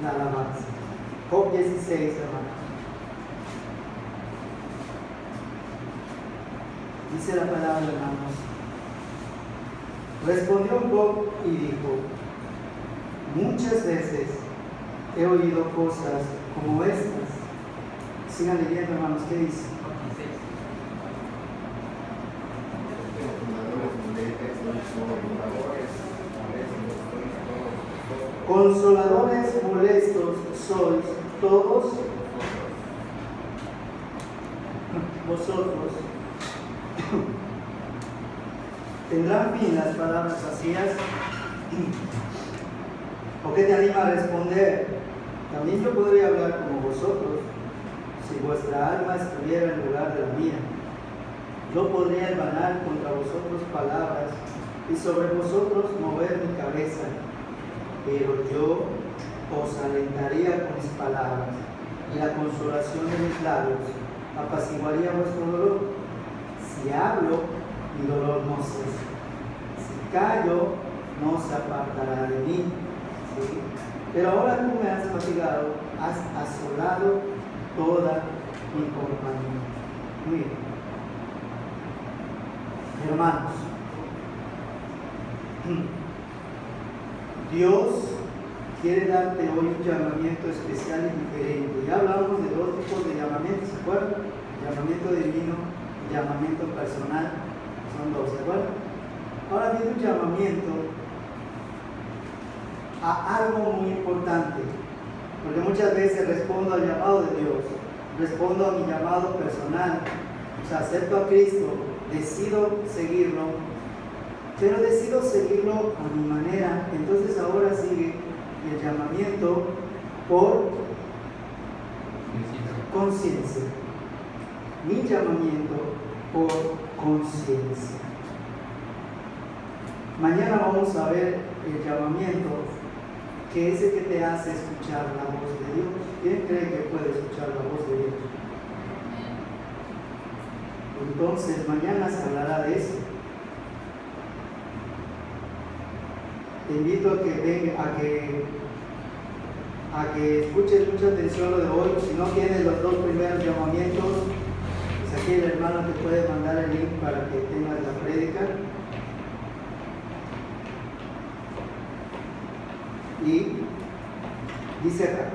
la alabanza. Job 16, hermanos. Dice la palabra, hermanos. Respondió Job y dijo: muchas veces he oído cosas como estas. Sigan leyendo, hermanos, ¿qué dice? Consoladores molestos sois todos vosotros. ¿Tendrán fin las palabras vacías? ¿O qué te anima a responder? También yo podría hablar como vosotros, si vuestra alma estuviera en lugar de la mía. Yo podría hermanar contra vosotros palabras y sobre vosotros mover mi cabeza, pero yo os alentaría con mis palabras, y la consolación de mis labios apaciguaría vuestro dolor. Si hablo, mi dolor no cesa. Si callo, no se apartará de mí. ¿Sí? Pero ahora tú me has fatigado, has asolado toda mi compañía. Muy bien. Hermanos, Dios quiere darte hoy un llamamiento especial y diferente. Ya hablamos de dos tipos de llamamientos, ¿se acuerdan? Llamamiento divino y llamamiento personal. Son dos, ¿se acuerdan? Ahora viene un llamamiento a algo muy importante, porque muchas veces respondo al llamado de Dios, respondo a mi llamado personal, o sea, acepto a Cristo, decido seguirlo, pero decido seguirlo a mi manera. Entonces ahora sigue el llamamiento por conciencia. Mi llamamiento por conciencia. Mañana vamos a ver el llamamiento, que es el que te hace escuchar la voz de Dios. ¿Quién cree que puede escuchar la voz de Dios? Entonces mañana se hablará de eso. Te invito a que venga, a que escuches mucha atención lo de hoy. Si no tienes los dos primeros llamamientos, pues aquí el hermano te puede mandar el link para que tengas la prédica. Y dice acá: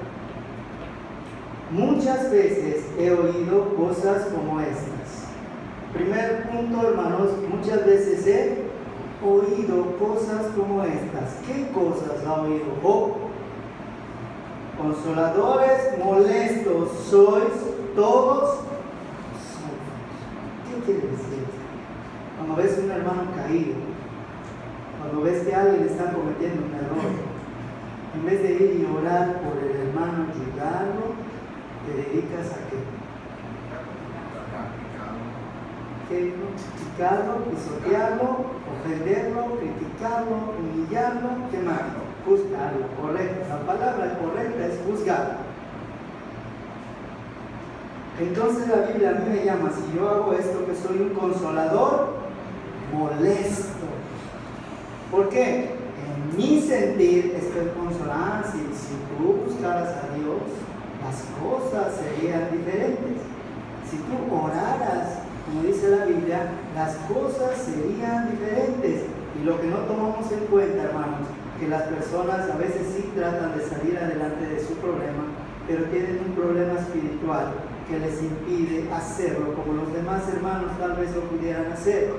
muchas veces he oído cosas como estas. Primer punto, hermanos, muchas veces he oído cosas como estas. ¿Qué cosas ha oído Job? Consoladores molestos sois todos. ¿Qué quiere decir? Cuando ves a un hermano caído, cuando ves que alguien está cometiendo un error, en vez de ir y orar por el hermano, ayudarlo, te dedicas a qué? Criticarlo, pisotearlo, ofenderlo, criticarlo, humillarlo, ¿qué más? Juzgarlo, correcto. La palabra correcta es juzgar. Entonces la Biblia a mí me llama, si yo hago esto, que soy un consolador molesto. ¿Por qué? En mi sentir estoy consolando. Si tú buscaras a Dios, las cosas serían diferentes. Si tú oraras, como dice la Biblia, las cosas serían diferentes. Y lo que no tomamos en cuenta, hermanos, que las personas a veces sí tratan de salir adelante de su problema, pero tienen un problema espiritual que les impide hacerlo como los demás hermanos tal vez lo pudieran hacer.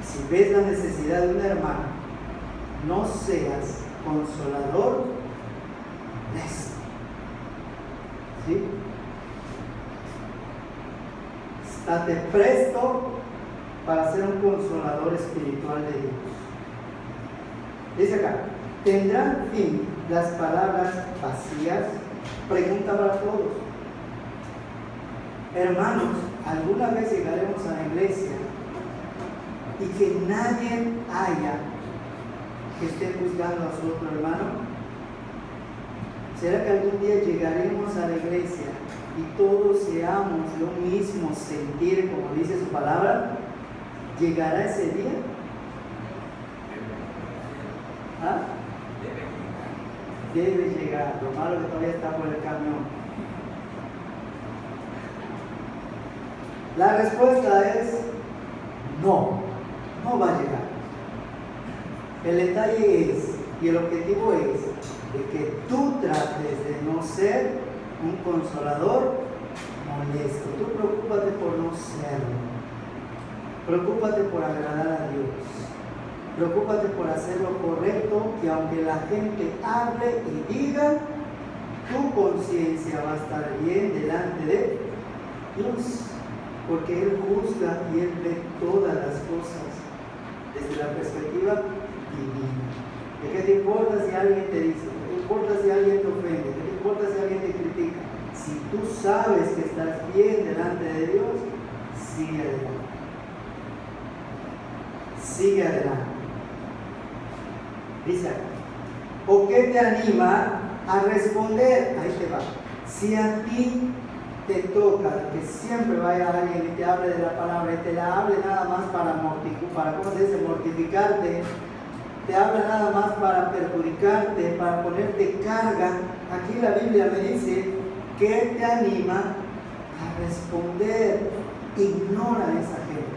Si ves la necesidad de un hermano, no seas consolador molesto. ¿Sí? Estate presto para ser un consolador espiritual de Dios. Dice acá: ¿tendrán fin las palabras vacías? Pregunta para todos. Hermanos, ¿alguna vez llegaremos a la iglesia y que nadie haya que esté juzgando a su otro hermano? ¿Será que algún día llegaremos a la iglesia y todos seamos de un mismo sentir, como dice su palabra? ¿Llegará ese día? ¿Ah? debe llegar. Lo malo que todavía está por el camión. La respuesta es no, no va a llegar. El detalle es, y el objetivo es, de que tú trates de no ser un consolador molesto. Tú preocúpate por no serlo. Preocúpate por agradar a Dios. Preocúpate por hacer lo correcto, que aunque la gente hable y diga, tu conciencia va a estar bien delante de Dios. Porque Él juzga y Él ve todas las cosas desde la perspectiva divina. ¿De qué te importa si alguien te dice? ¿Qué te importa si alguien te ofende? ¿Qué te importa si alguien te critica? Si tú sabes que estás bien delante de Dios, sigue adelante. Sigue adelante. Dice acá, ¿o qué te anima a responder? Ahí te va. Si a ti te toca que siempre vaya alguien y te hable de la palabra y te la hable nada más para ¿cómo se dice? Mortificarte, te habla nada más para perjudicarte, para ponerte carga, aquí la Biblia me dice, ¿qué te anima a responder? Ignora a esa gente.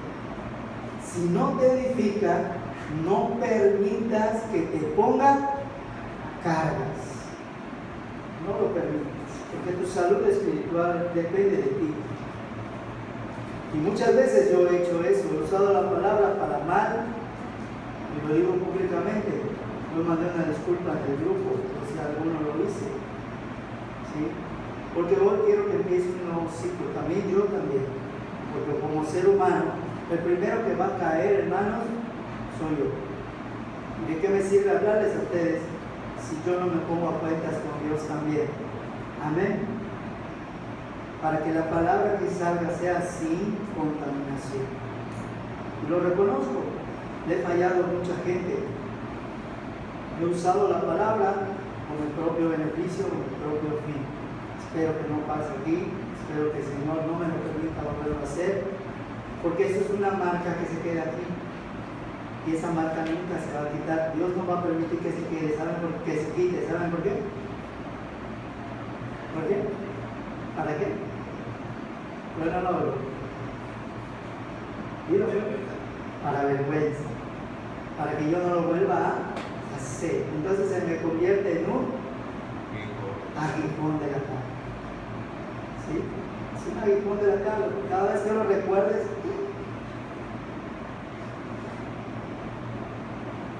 Si no te edifica, no permitas que te ponga cargas. No lo permitas, porque tu salud espiritual depende de ti. Y muchas veces yo he hecho eso, he usado la palabra para mal, y lo digo públicamente. Yo mandé una disculpa en el grupo, si alguno lo hice. ¿Sí? Porque hoy quiero que empiece un nuevo ciclo, también yo también. Porque como ser humano, el primero que va a caer, hermanos, soy yo. ¿Y de qué me sirve hablarles a ustedes si yo no me pongo a cuentas con Dios también? Amén. Para que la palabra que salga sea sin contaminación. Y lo reconozco. Le he fallado a mucha gente. He usado la palabra con el propio beneficio, con el propio fin. Espero que no pase aquí. Espero que el Señor no me lo permita volverlo a hacer. Porque eso es una marca que se queda aquí. Y esa marca nunca se va a quitar. Dios no va a permitir que se quede. ¿Saben por qué? Que se quite. ¿Saben por qué? ¿Por qué? ¿Para qué? Bueno, no. Dilo. Para vergüenza. Para que yo no lo vuelva a hacer. Entonces se me convierte en un aguijón de la cara. ¿Sí? Es un aguijón de la cara. Cada vez que lo recuerdes.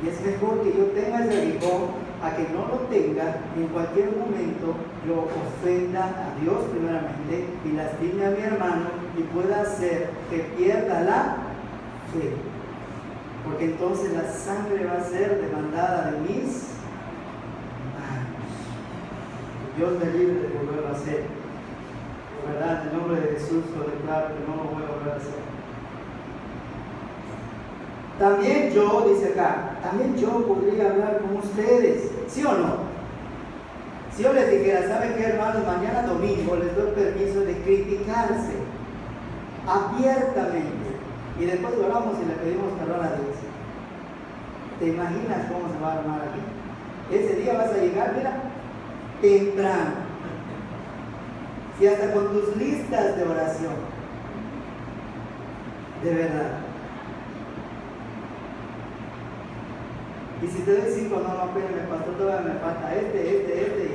Y es mejor que yo tenga ese aguijón a que no lo tenga y en cualquier momento yo ofenda a Dios primeramente y lastime a mi hermano y pueda hacer que pierda la fe. Porque entonces la sangre va a ser demandada de mis manos. Dios me libre de volverlo a hacer. De verdad, en el nombre de Jesús lo declaro que no lo voy a volver a hacer. También yo, dice acá, también yo podría hablar con ustedes, ¿sí o no? Si yo les dijera, ¿saben qué, hermanos? Mañana domingo les doy permiso de criticarse abiertamente y después oramos y le pedimos perdón a Dios. ¿Te imaginas cómo se va a armar aquí? Ese día vas a llegar, mira, temprano. Si hasta con tus listas de oración, de verdad. Y si te doy 5, no, espérame, pastor, todavía me falta este y este.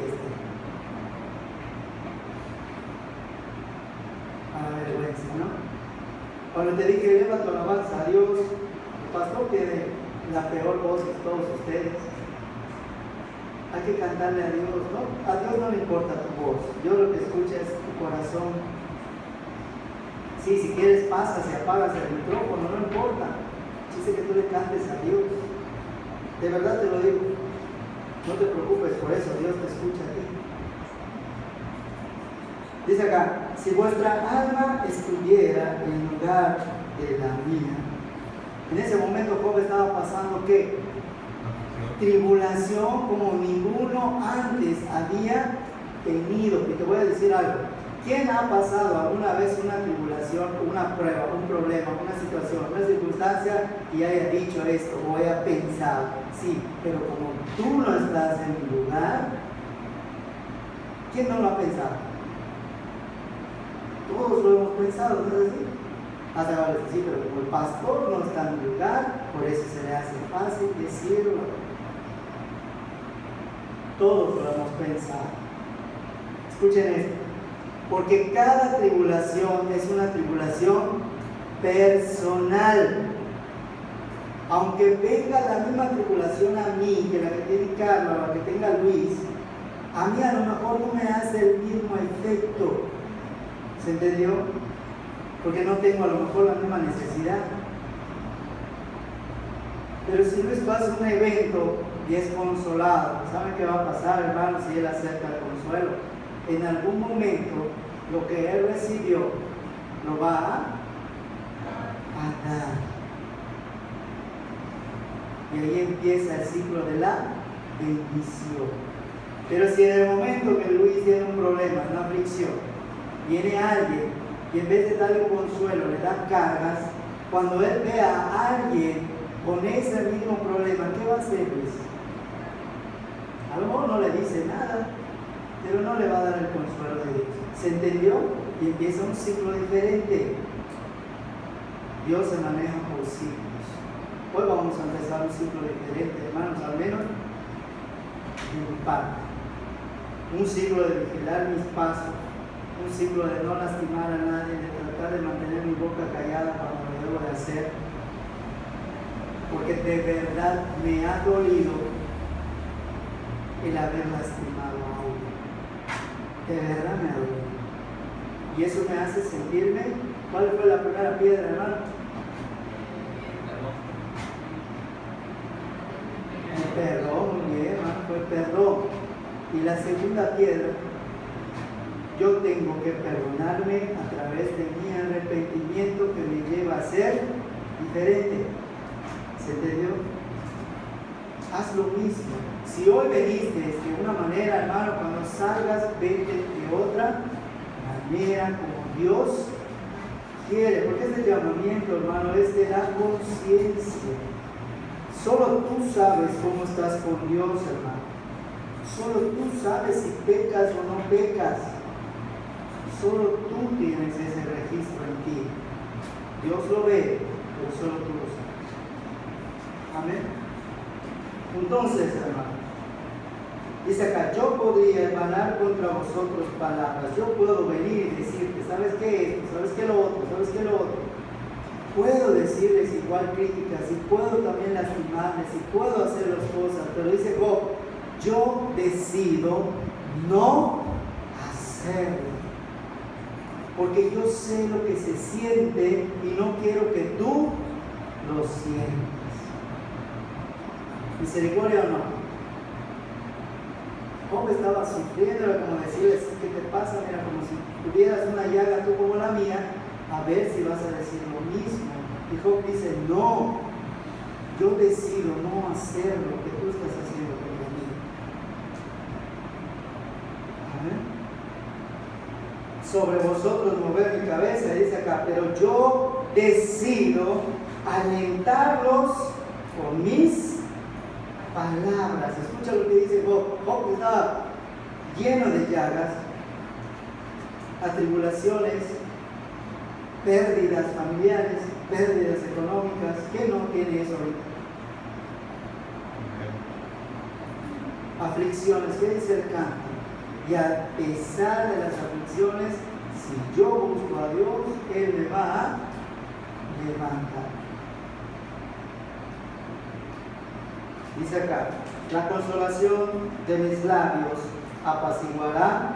A la vergüenza, ¿no? Cuando te dije, lleva tu alabanza a Dios, el pastor tiene la peor voz de todos ustedes. Hay que cantarle a Dios, ¿no? A Dios no le importa tu voz. Dios lo que escucha es tu corazón. Sí, si quieres pasas y apagas el micrófono, no importa. Dice que tú le cantes a Dios. De verdad te lo digo, no te preocupes por eso, Dios te escucha a ti. Dice acá, si vuestra alma estuviera en lugar de la mía. En ese momento Job estaba pasando ¿qué? Tribulación como ninguno antes había tenido. Y te voy a decir algo. ¿Quién ha pasado alguna vez una tribulación, una prueba, un problema, una situación, una circunstancia y haya dicho esto o haya pensado? Sí, pero como tú no estás en mi lugar, ¿Quién no lo ha pensado? Todos lo hemos pensado, ¿no es así? Hasta ahora sí, pero como el pastor no está en el lugar, por eso se le hace fácil decirlo. Todos lo hemos pensado. Escuchen esto. Porque cada tribulación es una tribulación personal. Aunque venga la misma tribulación a mí, que la que tiene Carlos, o la que tenga Luis, a mí a lo mejor no me hace el mismo efecto. ¿Se entendió? Porque no tengo a lo mejor la misma necesidad. Pero si Luis pasa un evento y es consolado, ¿saben qué va a pasar, hermanos, si él acepta el consuelo? En algún momento, lo que él recibió, lo va a dar. Y ahí empieza el ciclo de la bendición. Pero si en el momento que Luis tiene un problema, una aflicción, viene alguien y en vez de darle consuelo, le da cargas, cuando él vea a alguien con ese mismo problema, ¿qué va a hacer Luis? A lo mejor no le dice nada, pero no le va a dar el consuelo de Dios. ¿Se entendió? Y empieza un ciclo diferente. Dios se maneja por ciclos. Hoy vamos a empezar un ciclo diferente, hermanos, al menos en mi parte. Un ciclo de vigilar mis pasos, un ciclo de no lastimar a nadie, de tratar de mantener mi boca callada cuando lo debo de hacer, porque de verdad me ha dolido el haber lastimado a uno. De verdad me ha dolido. Y eso me hace sentirme. ¿Cuál fue la primera piedra, hermano? El perdón, muy bien, hermano, fue el perdón. Y la segunda piedra, yo tengo que perdonarme a través de mi arrepentimiento que me lleva a ser diferente. ¿Se entendió? Haz lo mismo. Si hoy veniste de una manera, hermano, cuando salgas, vete de otra manera como Dios quiere. Porque este llamamiento, hermano, es de la conciencia. Solo tú sabes cómo estás con Dios, hermano. Solo tú sabes si pecas o no pecas. Solo tú tienes ese registro en ti. Dios lo ve, pero solo tú lo sabes. Amén. Entonces, hermano, dice acá, yo podría emanar contra vosotros palabras. Yo puedo venir y decirte, ¿sabes qué esto? ¿Sabes qué lo otro? ¿Sabes qué lo otro? Puedo decirles igual críticas y puedo también lastimarles y puedo hacer las cosas, pero dice Job, yo decido no hacerlo. Porque yo sé lo que se siente y no quiero que tú lo sientas. ¿Misericordia o no? Job estaba sufriendo, era como decirles, ¿qué te pasa? Mira, como si tuvieras una llaga tú como la mía, a ver si vas a decir lo mismo. Y Job dice, no, yo decido no hacer lo que tú estás haciendo contra mí. Amén. Sobre vosotros mover mi cabeza, dice acá, pero yo decido alentarlos con mis palabras. Escucha lo que dice Job. Job estaba lleno de llagas, atribulaciones, pérdidas familiares, pérdidas económicas. ¿Qué no tiene eso ahorita? Aflicciones. ¿Qué dice el canto? Y a pesar de las aflicciones, si yo busco a Dios, Él me va a levantar. Dice acá, la consolación de mis labios apaciguará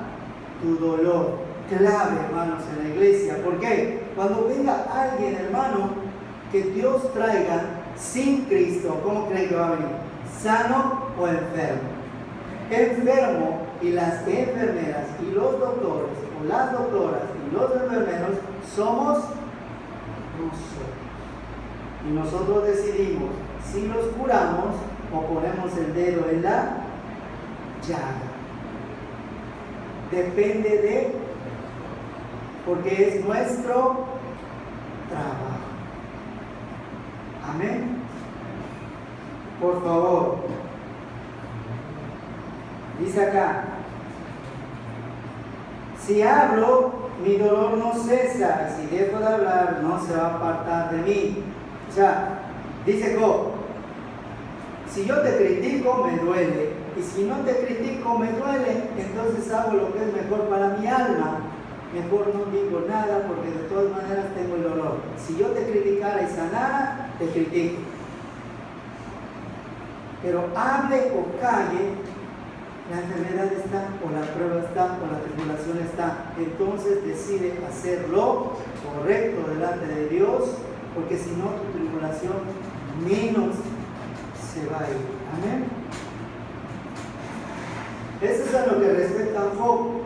tu dolor. Clave, hermanos, en la iglesia. ¿Por qué? Cuando venga alguien, hermano, que Dios traiga sin Cristo, ¿cómo creen que va a venir? ¿Sano o enfermo? Enfermo, y las enfermeras y los doctores, o las doctoras y los enfermeros, somos nosotros. Y nosotros decidimos si los curamos o ponemos el dedo en la llaga. Depende de, porque es nuestro trabajo. Amén. Por favor. Dice acá, Si hablo, mi dolor no cesa, y si dejo de hablar, no se va a apartar de mí. O sea, dice Job, si yo te critico, me duele, y si no te critico, me duele, entonces hago lo que es mejor para mi alma. Mejor no digo nada, porque de todas maneras tengo el dolor. Si yo te criticara y sanara, te critico. Pero hable o calle, la enfermedad está, o la prueba está, o la tribulación está. Entonces decide hacer lo correcto delante de Dios, porque si no, tu tribulación menos se va a ir. Amén. Eso es a lo que respecta a Job.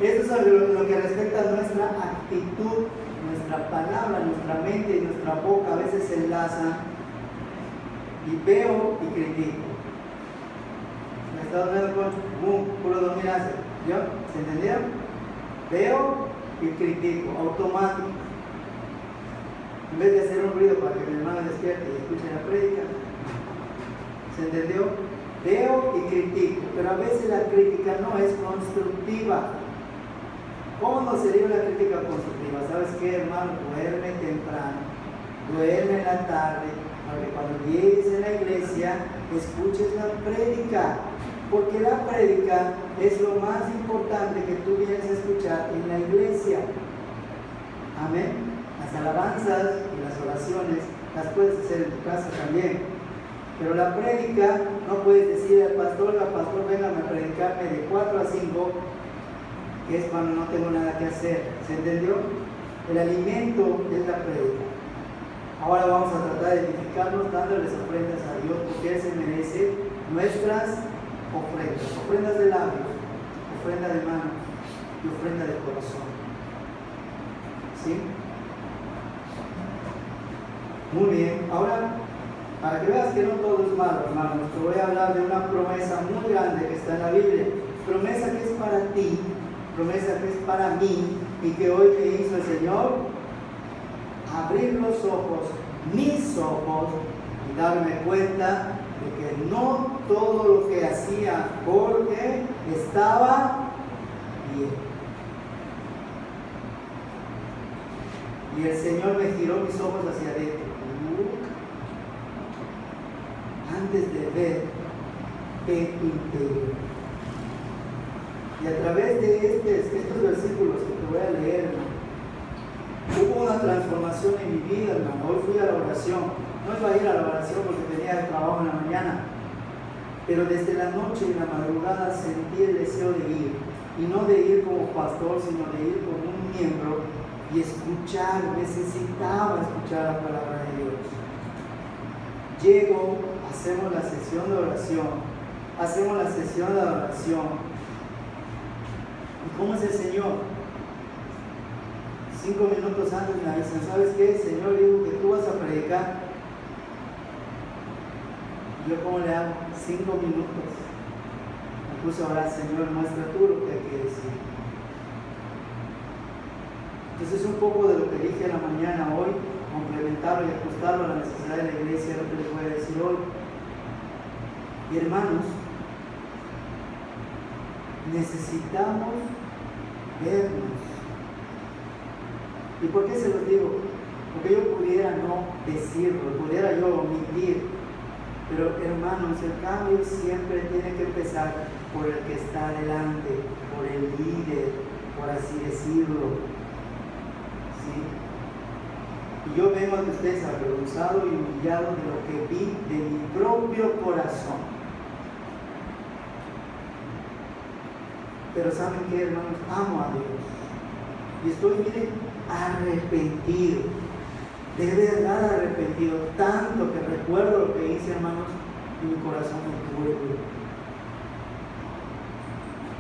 Eso es a lo que respecta a nuestra actitud, nuestra palabra, nuestra mente y nuestra boca. A veces se enlazan y veo y critico. Me está dando con puro dominancia. ¿Yo? ¿Se entendió? Veo y critico, automático. En vez de hacer un ruido para que mi hermano despierte y escuche la prédica. ¿Se entendió? Veo y critico, pero a veces la crítica no es constructiva. ¿Cómo no sería una crítica constructiva? ¿Sabes qué, hermano? Duerme temprano, duerme en la tarde, para que cuando llegues a la iglesia escuches la prédica, porque la prédica es lo más importante que tú vienes a escuchar en la iglesia. Amén. Las alabanzas y las oraciones las puedes hacer en tu casa también, pero la prédica no puedes decir al pastor, véngame a predicarme de 4 a 5, que es cuando no tengo nada que hacer. ¿Se entendió? El alimento es la prédica. Ahora vamos a tratar de edificarnos dándoles ofrendas a Dios, porque Él se merece nuestras ofrendas de labios, ofrenda de manos y ofrenda de corazón. ¿Sí? Muy bien. Ahora, para que veas que no todo es malo, hermanos, te voy a hablar de una promesa muy grande que está en la Biblia. Promesa que es para ti, promesa que es para mí, y que hoy me hizo el Señor abrir los ojos, mis ojos, y darme cuenta de que no todo lo que hacía Jorge estaba bien. Y el Señor me giró mis ojos hacia adentro. Antes de ver, ve tu interior. Y a través de estos versículos que te voy a leer, hermano, hubo una transformación en mi vida, hermano. Hoy fui a la oración. No iba a ir a la oración porque tenía el trabajo en la mañana, pero desde la noche y la madrugada sentí el deseo de ir. Y no de ir como pastor, sino de ir como un miembro y escuchar. Necesitaba escuchar la palabra de Dios. Llego, hacemos la sesión de oración. ¿Y cómo es el Señor? 5 minutos antes me avisan, ¿sabes qué? El Señor dijo que tú vas a predicar. ¿Y yo cómo le hago? 5 minutos. Me puse a orar, Señor, muestra tú lo que hay que decir. Entonces un poco de lo que dije en la mañana hoy, complementarlo y ajustarlo a la necesidad de la iglesia, es lo que les voy a decir hoy. Y hermanos, necesitamos vernos. ¿Y por qué se los digo? Porque yo pudiera no decirlo, pudiera yo omitir, pero hermanos, el cambio siempre tiene que empezar por el que está adelante, por el líder, por así decirlo. ¿Sí? Y yo vengo ante ustedes avergonzado y humillado de lo que vi de mi propio corazón. Pero ¿saben qué, hermanos? Amo a Dios. Y estoy, miren, arrepentido. De verdad arrepentido. Tanto que recuerdo lo que hice, hermanos, y mi corazón me duele.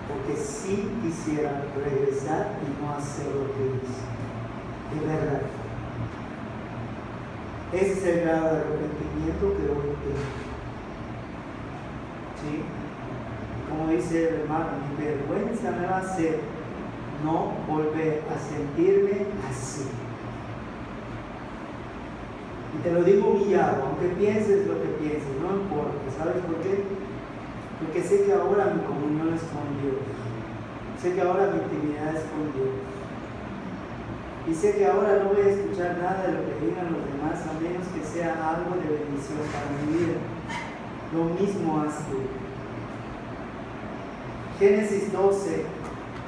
Porque sí quisiera regresar y no hacer lo que hice. De verdad. Ese es el grado de arrepentimiento que hoy tengo. ¿Sí? Como dice el hermano, mi vergüenza me va a hacer no volver a sentirme así. Y te lo digo humillado, aunque pienses lo que pienses, no importa. ¿Sabes por qué? Porque sé que ahora mi comunión es con Dios. Sé que ahora mi intimidad es con Dios. Y sé que ahora no voy a escuchar nada de lo que digan los demás, a menos que sea algo de bendición para mi vida. Lo mismo haz tú. Génesis 12,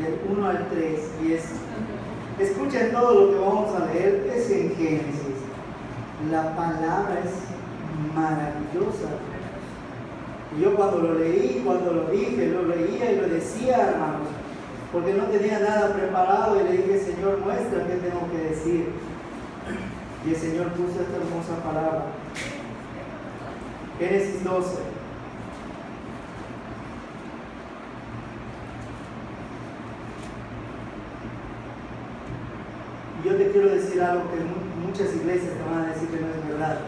del 1 al 3, y escuchen todo lo que vamos a leer, es en Génesis. La palabra es maravillosa. Y yo cuando lo leí, cuando lo dije, lo leía y lo decía, hermanos, porque no tenía nada preparado, y le dije, Señor, muestra qué tengo que decir. Y el Señor puso esta hermosa palabra. Génesis 12. Y yo te quiero decir algo que muchas iglesias te van a decir que no es verdad.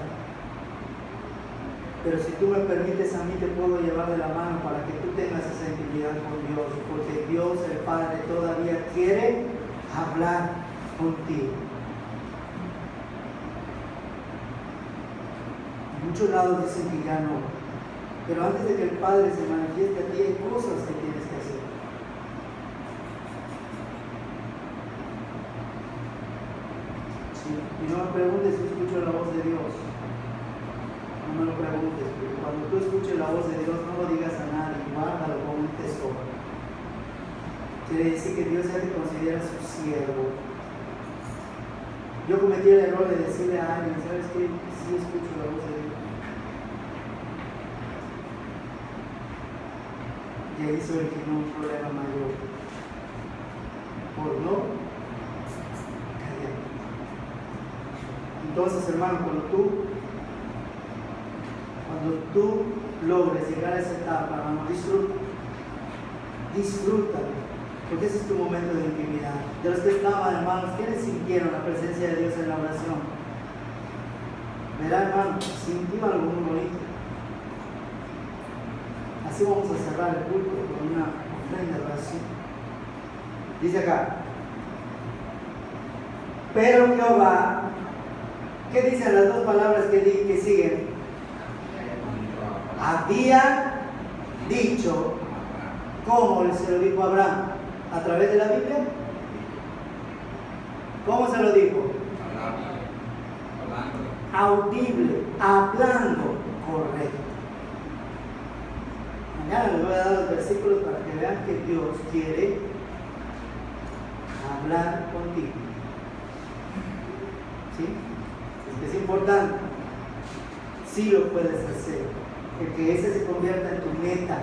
Pero si tú me permites, a mí te puedo llevar de la mano para que tú tengas esa intimidad con Dios, porque Dios, el Padre, todavía quiere hablar contigo. En muchos lados dicen que ya no, pero antes de que el Padre se manifieste a ti, hay cosas que tienes que hacer. Sí. Y no me preguntes si escucho la voz de Dios. No me lo preguntes, porque cuando tú escuches la voz de Dios, no lo digas a nadie, guárdalo como un tesoro. Quiere decir que Dios ya te considera su siervo. Yo cometí el error de decirle a alguien, ¿sabes qué? Sí escucho la voz de Dios. Y ahí se originó un problema mayor. Por no callar. Entonces, hermano, cuando tú logres llegar a esa etapa, hermano, disfrútalo, porque ese es tu momento de intimidad. De los que estaban, hermanos, ¿quiénes sintieron la presencia de Dios en la oración? Verá, hermano, sintió algo muy bonito. Así vamos a cerrar el culto con una ofrenda de oración. Dice acá, pero Jehová, ¿qué dicen las dos palabras que siguen? Había dicho, ¿cómo se lo dijo a Abraham? ¿A través de la Biblia? ¿Cómo se lo dijo? Audible, hablando, correcto. Mañana les voy a dar los versículos para que vean que Dios quiere hablar contigo. ¿Sí? Es importante. Sí lo puedes hacer. Que ese se convierta en tu meta.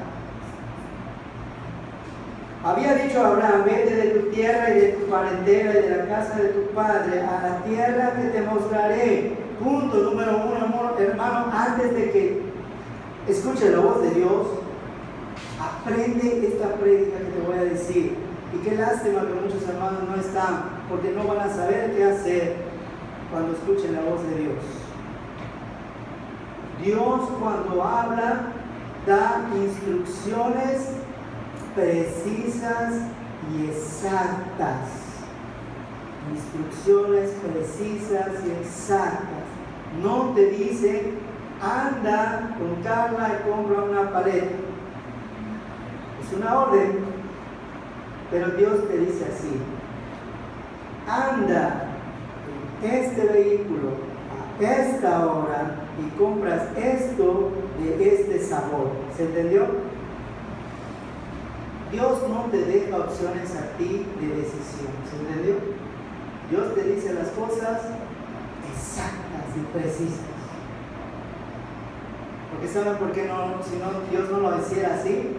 Había dicho a Abraham, vete de tu tierra y de tu parentela y de la casa de tu padre a la tierra que te mostraré. Punto número 1, hermano, antes de que escuche la voz de Dios, aprende esta prédica que te voy a decir. Y qué lástima que muchos hermanos no están, porque no van a saber qué hacer cuando escuchen la voz de Dios. Dios, cuando habla, da instrucciones precisas y exactas. Instrucciones precisas y exactas. No te dice, anda con Carla y compra una pared. Es una orden, pero Dios te dice así: anda en este vehículo a esta hora y compras esto de este sabor. ¿Se entendió? Dios no te deja opciones a ti de decisión. ¿Se entendió? Dios te dice las cosas exactas y precisas. Porque ¿saben por qué no? Si no, Dios no lo hiciera así,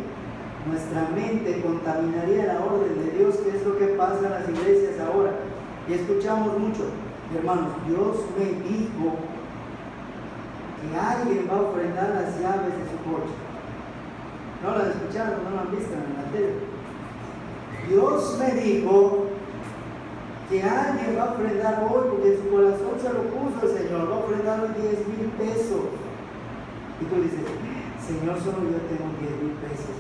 nuestra mente contaminaría la orden de Dios, que es lo que pasa en las iglesias ahora. Y escuchamos mucho, hermanos, Dios me dijo que alguien va a ofrendar las llaves de su coche. No las escucharon, no las han visto en la tele. Dios me dijo que alguien va a ofrendar hoy, porque en su corazón se lo puso el Señor, va a ofrendar hoy 10,000 pesos. Y tú dices, Señor, solo yo tengo 10,000 pesos.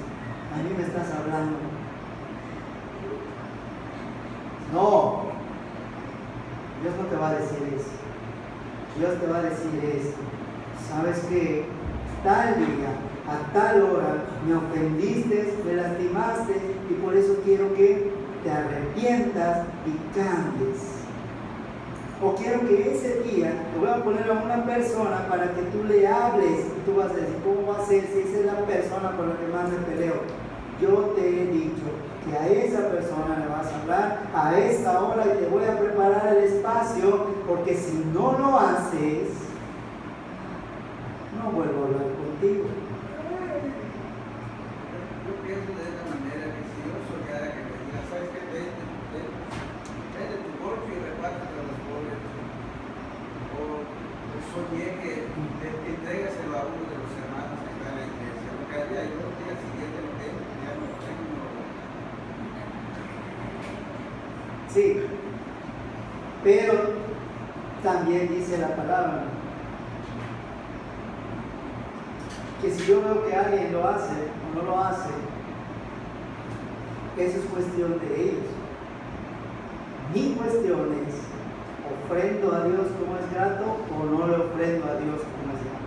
A mí me estás hablando. No, Dios no te va a decir eso. Dios te va a decir esto. ¿Sabes qué? Tal día, a tal hora, me ofendiste, me lastimaste, y por eso quiero que te arrepientas y cambies. O quiero que ese día te voy a poner a una persona para que tú le hables, y tú vas a decir, ¿cómo va a ser si esa es la persona con la que más me peleo? Yo te he dicho que a esa persona le vas a hablar a esta hora y te voy a preparar el espacio, porque si no lo haces, no vuelvo a hablar contigo. Yo pienso de esta manera, que si yo soñara que me diga, ¿sabes qué? Ven de tu bolso y repártete a los pobres. O soñé que entrégaselo a uno de los hermanos que está en la iglesia. Lo que haría yo el día siguiente lo que ya no tengo. Sí, pero también dice la palabra que si yo veo que alguien lo hace o no lo hace, eso es cuestión de ellos. Mi cuestión es, ¿ofrendo a Dios como es grato o no le ofrendo a Dios como es grato?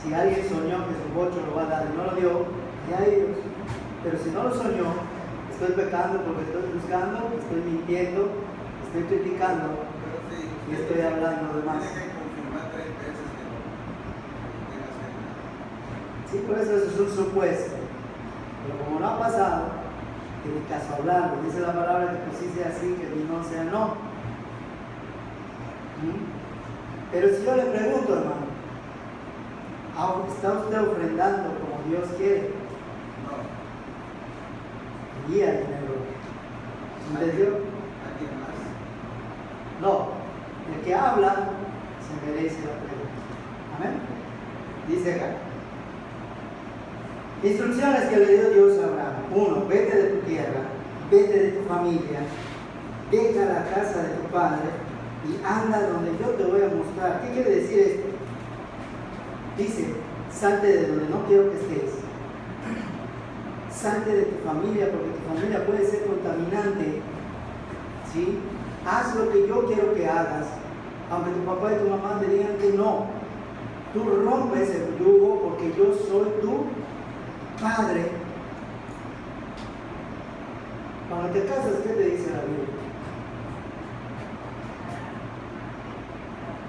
Si alguien soñó que su bocho lo va a dar y no lo dio, ya ellos. Pero si no lo soñó, estoy pecando porque estoy juzgando, estoy mintiendo, estoy criticando y estoy hablando de más. Sí, por eso es un supuesto. Pero como no ha pasado, tiene caso hablarlo. Dice la palabra que pues sí sea así, que no sea no. Pero si yo le pregunto, hermano, ¿está usted ofrendando como Dios quiere? No. Y hay dinero. ¿Entendió? ¿Alguien más? No. El que habla se merece la pregunta. Amén. Dice acá. Instrucciones que le dio Dios a Abraham. 1. Vete de tu tierra, vete de tu familia, deja la casa de tu padre y anda donde yo te voy a mostrar. ¿Qué quiere decir esto? Dice, salte de donde no quiero que estés. Salte de tu familia, porque tu familia puede ser contaminante. ¿Sí? Haz lo que yo quiero que hagas, aunque tu papá y tu mamá te digan que no. Tú rompes el yugo porque yo soy tu Padre. Cuando te casas, ¿qué te dice la Biblia?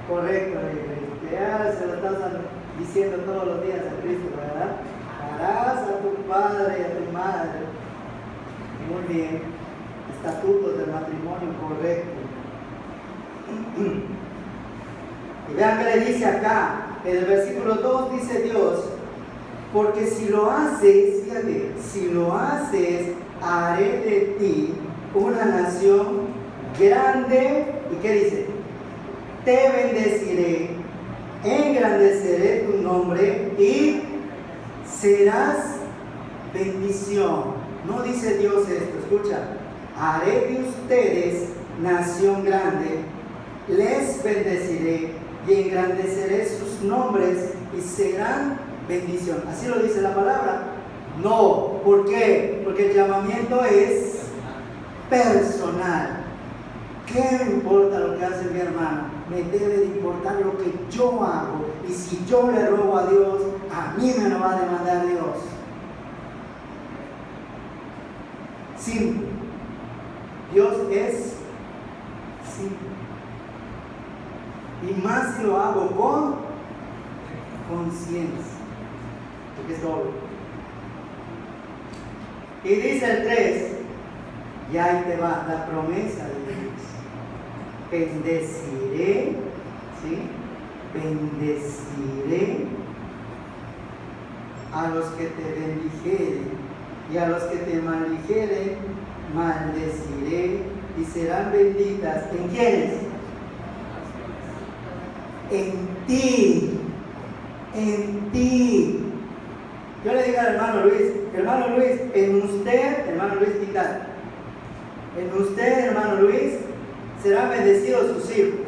Correcto, ya se lo estás diciendo todos los días a Cristo, ¿verdad? Harás a tu padre y a tu madre. Muy bien. Estatutos del matrimonio, correcto. Y vean que le dice acá, en el versículo 2 dice Dios, porque si lo haces, fíjate, si lo haces, haré de ti una nación grande. ¿Y qué dice? Te bendeciré, engrandeceré tu nombre y serás bendición. No dice Dios esto, escucha. Haré de ustedes nación grande, les bendeciré y engrandeceré sus nombres y serán bendición. ¿Así lo dice la palabra? No. ¿Por qué? Porque el llamamiento es personal. ¿Qué me importa lo que hace mi hermano? Me debe de importar lo que yo hago. Y si yo le robo a Dios, a mí me lo va a demandar Dios. Simple. Dios es simple. Y más si lo hago con conciencia. Porque es doble. Y dice el 3, y ahí te va la promesa de Dios. Bendeciré, ¿sí? Bendeciré a los que te bendijeren, y a los que te maldijeren, maldeciré, y serán benditas. ¿En quiénes? En ti. En ti. Yo le digo al hermano Luis, en usted, hermano Luis Quintana, en usted, hermano Luis, serán bendecidos sus hijos.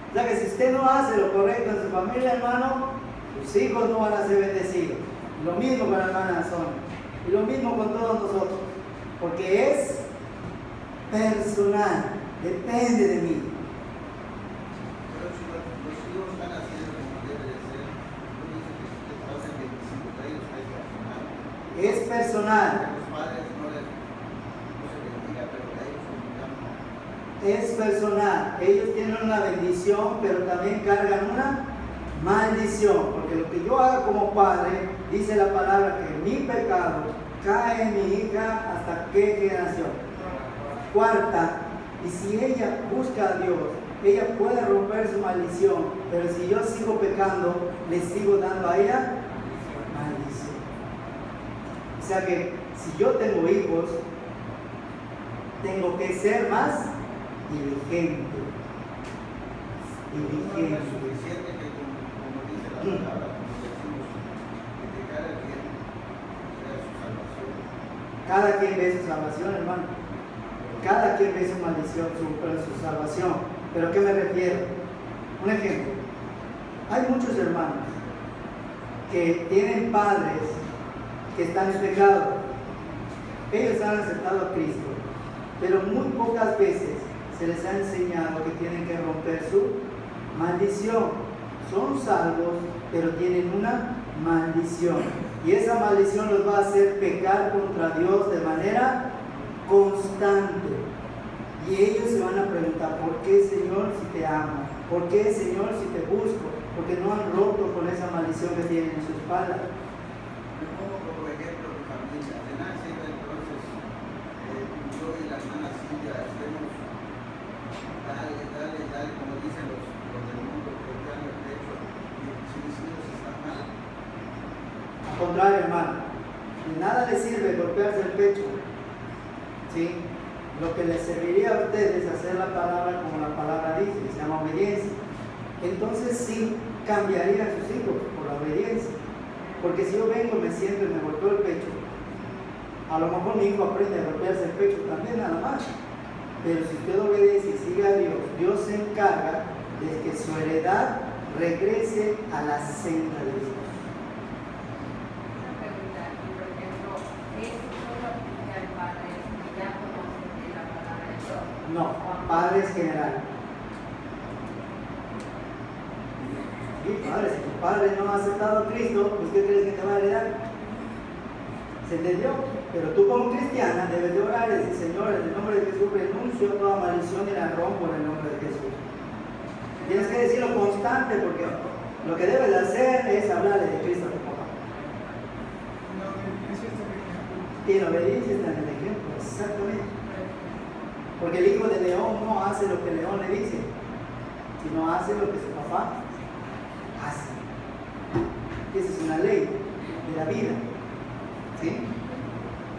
O sea que si usted no hace lo correcto en su familia, hermano, sus hijos no van a ser bendecidos. Lo mismo con la hermana Sonia. Y lo mismo con todos nosotros. Porque es personal. Depende de mí. Pero si los hijos están haciendo como debe de ser, Es personal. A los padres no se les diga, pero a ellos Es personal. Ellos tienen una bendición, pero también cargan una maldición. Porque lo que yo haga como padre, dice la palabra que mi pecado cae en mi hija hasta qué generación. Cuarta. Y si ella busca a Dios, ella puede romper su maldición. Pero si yo sigo pecando, le sigo dando a ella maldición. O sea que si yo tengo hijos, tengo que ser más diligente. no es suficiente que como dice la palabra, como decimos, que cada quien vea su salvación. Cada quien ve su salvación, hermano. Cada quien ve su maldición, su salvación. ¿Pero a qué me refiero? Un ejemplo. Hay muchos hermanos que tienen padres que están en pecado. Ellos han aceptado a Cristo, pero muy pocas veces se les ha enseñado que tienen que romper su maldición. Son salvos, pero tienen una maldición. Y esa maldición los va a hacer pecar contra Dios de manera constante. Y ellos se van a preguntar, ¿por qué, Señor, si te amo? ¿Por qué, Señor, si te busco? Porque no han roto con esa maldición que tienen en su espalda. Me pongo como ejemplo mi familia. De nada sirve entonces yo y la hermana Silvia estemos dale, como dicen los del mundo, golpeando el pecho, y si mis hijos están mal. Al contrario, hermano, de nada les sirve golpearse el pecho. ¿Sí? Lo que les serviría a ustedes es hacer la palabra como la palabra dice, que se llama obediencia. Entonces sí cambiarían sus hijos por la obediencia. Porque si yo vengo, me siento y me golpeo el pecho, a lo mejor mi hijo aprende a golpearse el pecho también nada más. Pero si usted obedece y sigue a Dios, Dios se encarga de que su heredad regrese a la senda de Dios. Una pregunta, por ejemplo, ¿es solo aplica al padre que ya conoce de la palabra de Dios? No, padre es general. Sí, padre, si tu padre no ha aceptado a Cristo, pues ¿qué crees que te va a heredar? ¿Se entendió? Pero tú como cristiana debes de orar y decir, Señor, en el nombre de Jesús renuncio a toda maldición y la rompo en el nombre de Jesús. Tienes que decirlo constante porque lo que debes de hacer es hablarle de Cristo a tu papá. Y la obediencia está en el ejemplo, exactamente. Porque el hijo de león no hace lo que el león le dice, sino hace lo que su papá hace. Esa es una ley de la vida. ¿Sí?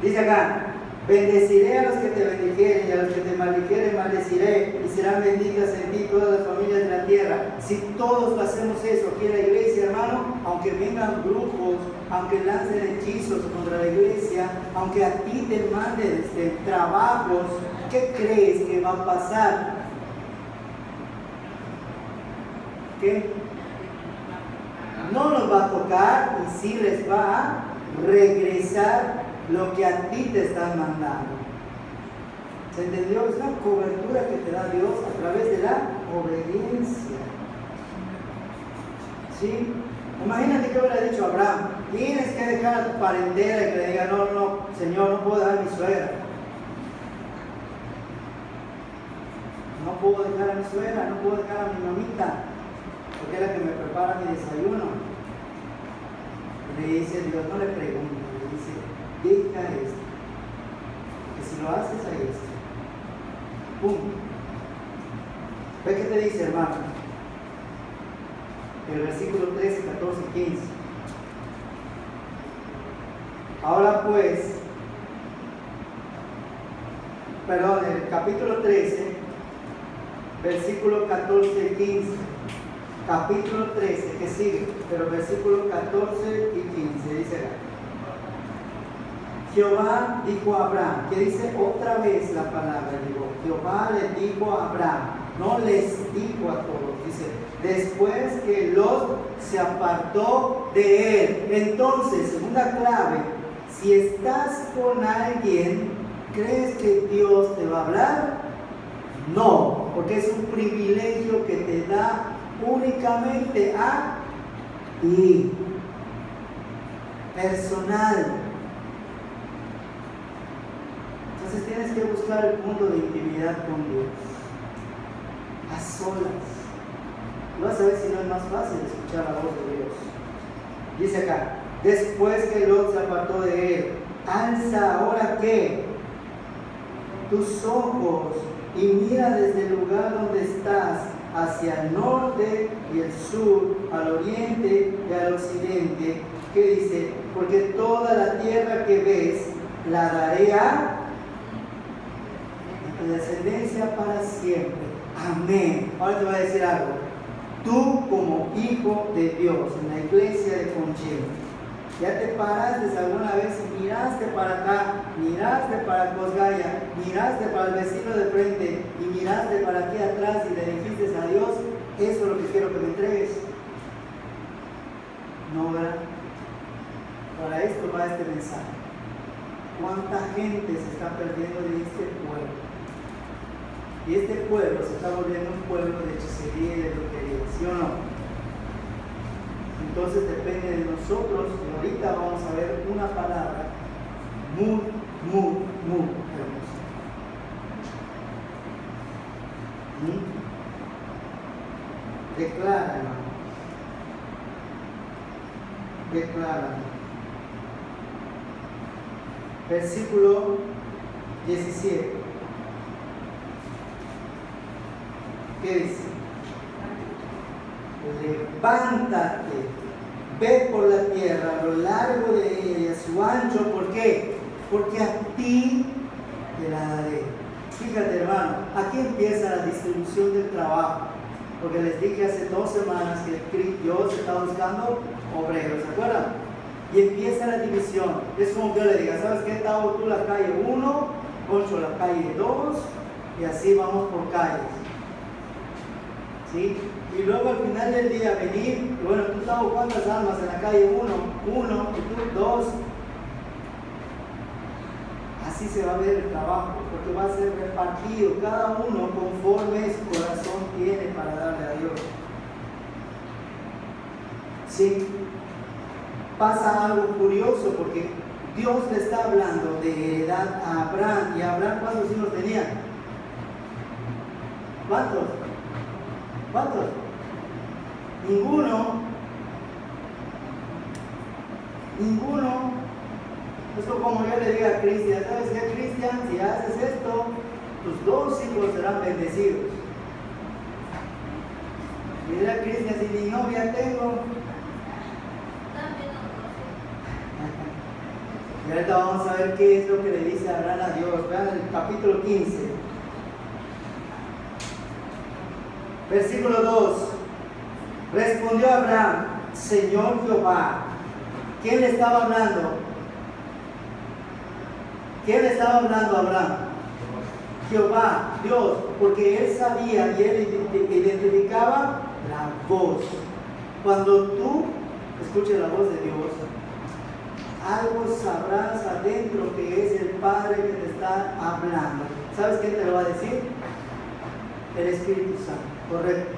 Dice acá, bendeciré a los que te bendijeren y a los que te maldijeren maldeciré, y serán benditas en ti todas las familias de la tierra. Si todos hacemos eso aquí en la iglesia, hermano, aunque vengan brujos, aunque lancen hechizos contra la iglesia, aunque a ti te manden trabajos, ¿qué crees que va a pasar? ¿Qué? No nos va a tocar y sí les va a regresar lo que a ti te están mandando. ¿Se entendió? Es una cobertura que te da Dios a través de la obediencia. ¿Sí? Imagínate que hubiera dicho a Abraham, tienes que dejar a tu parentela y que le diga, no, Señor, no puedo dejar a mi suegra. No puedo dejar a mi suegra, no puedo dejar a mi mamita, porque es la que me prepara mi desayuno. Le dice Dios, no le pregunta, le dice, deja esto, que si lo haces ahí esto. Punto. ¿Ve qué te dice, hermano? El versículo 13, 14 y 15. Ahora pues, el capítulo 13, versículo 14 y 15. Capítulo 13, que sigue, pero versículo 14 y 15, dice acá. Jehová dijo a Abraham, que dice otra vez la palabra, digo, Jehová le dijo a Abraham, no les dijo a todos, dice, después que Lot se apartó de él. Entonces, segunda clave, si estás con alguien, ¿crees que Dios te va a hablar? No, porque es un privilegio que te da únicamente a ti, personal. Entonces tienes que buscar el punto de intimidad con Dios, a solas. Y vas a ver si no es más fácil escuchar la voz de Dios. Dice acá, después que Lot se apartó de él, alza ahora ¿qué? Tus ojos y mira desde el lugar donde estás hacia el norte y el sur, al oriente y al occidente. ¿Qué dice? Porque toda la tierra que ves la daré a tu descendencia para siempre. Amén. Ahora te voy a decir algo. Tú como hijo de Dios en la iglesia de Conchero, ya te paraste alguna vez y miraste para acá, miraste para Cosgaya, miraste para el vecino de frente y miraste para aquí atrás y le dijiste a Dios, eso es lo que quiero que me entregues. No, ¿verdad? Para esto va este mensaje. ¿Cuánta gente se está perdiendo de este pueblo? Y este pueblo se está volviendo un pueblo de hechicería y de brujería, ¿sí o no? Entonces depende de nosotros, y ahorita vamos a ver una palabra muy hermosa. Declara, hermano. Declara. Versículo 17. ¿Qué dice? Levántate, ve por la tierra a lo largo de ella y a su ancho. ¿Por qué? Porque a ti te la daré. Fíjate, hermano, aquí empieza la distribución del trabajo. Porque les dije hace 2 semanas que Dios está buscando obreros, ¿se acuerdan? Y empieza la división. Es como que yo le diga, ¿sabes qué? Tavo tú la calle 1, Concho la calle 2, y así vamos por calles. ¿Sí? Y luego al final del día venir, y bueno, tú estás ¿cuántas almas en la calle? 1, y tú 2. Así se va a ver el trabajo, porque va a ser repartido, cada uno conforme su corazón tiene para darle a Dios. ¿Sí? Pasa algo curioso, porque Dios le está hablando de heredad a Abraham, y Abraham ¿cuántos hijos tenía? ¿Cuántos? Ninguno. Es como yo le diga a Cristian, ¿sabes qué, Cristian? Si haces esto, tus 2 hijos serán bendecidos. Y dirá Cristian, si ni novia tengo. Y ahorita vamos a ver qué es lo que le dice Abraham a Dios. Vean el capítulo 15. Versículo 2. Respondió Abraham, Señor Jehová. ¿Quién le estaba hablando? ¿Quién le estaba hablando a Abraham? Jehová, Dios, porque él sabía y él identificaba la voz. Cuando tú escuches la voz de Dios, algo sabrás adentro que es el Padre que te está hablando. ¿Sabes quién te lo va a decir? El Espíritu Santo, correcto.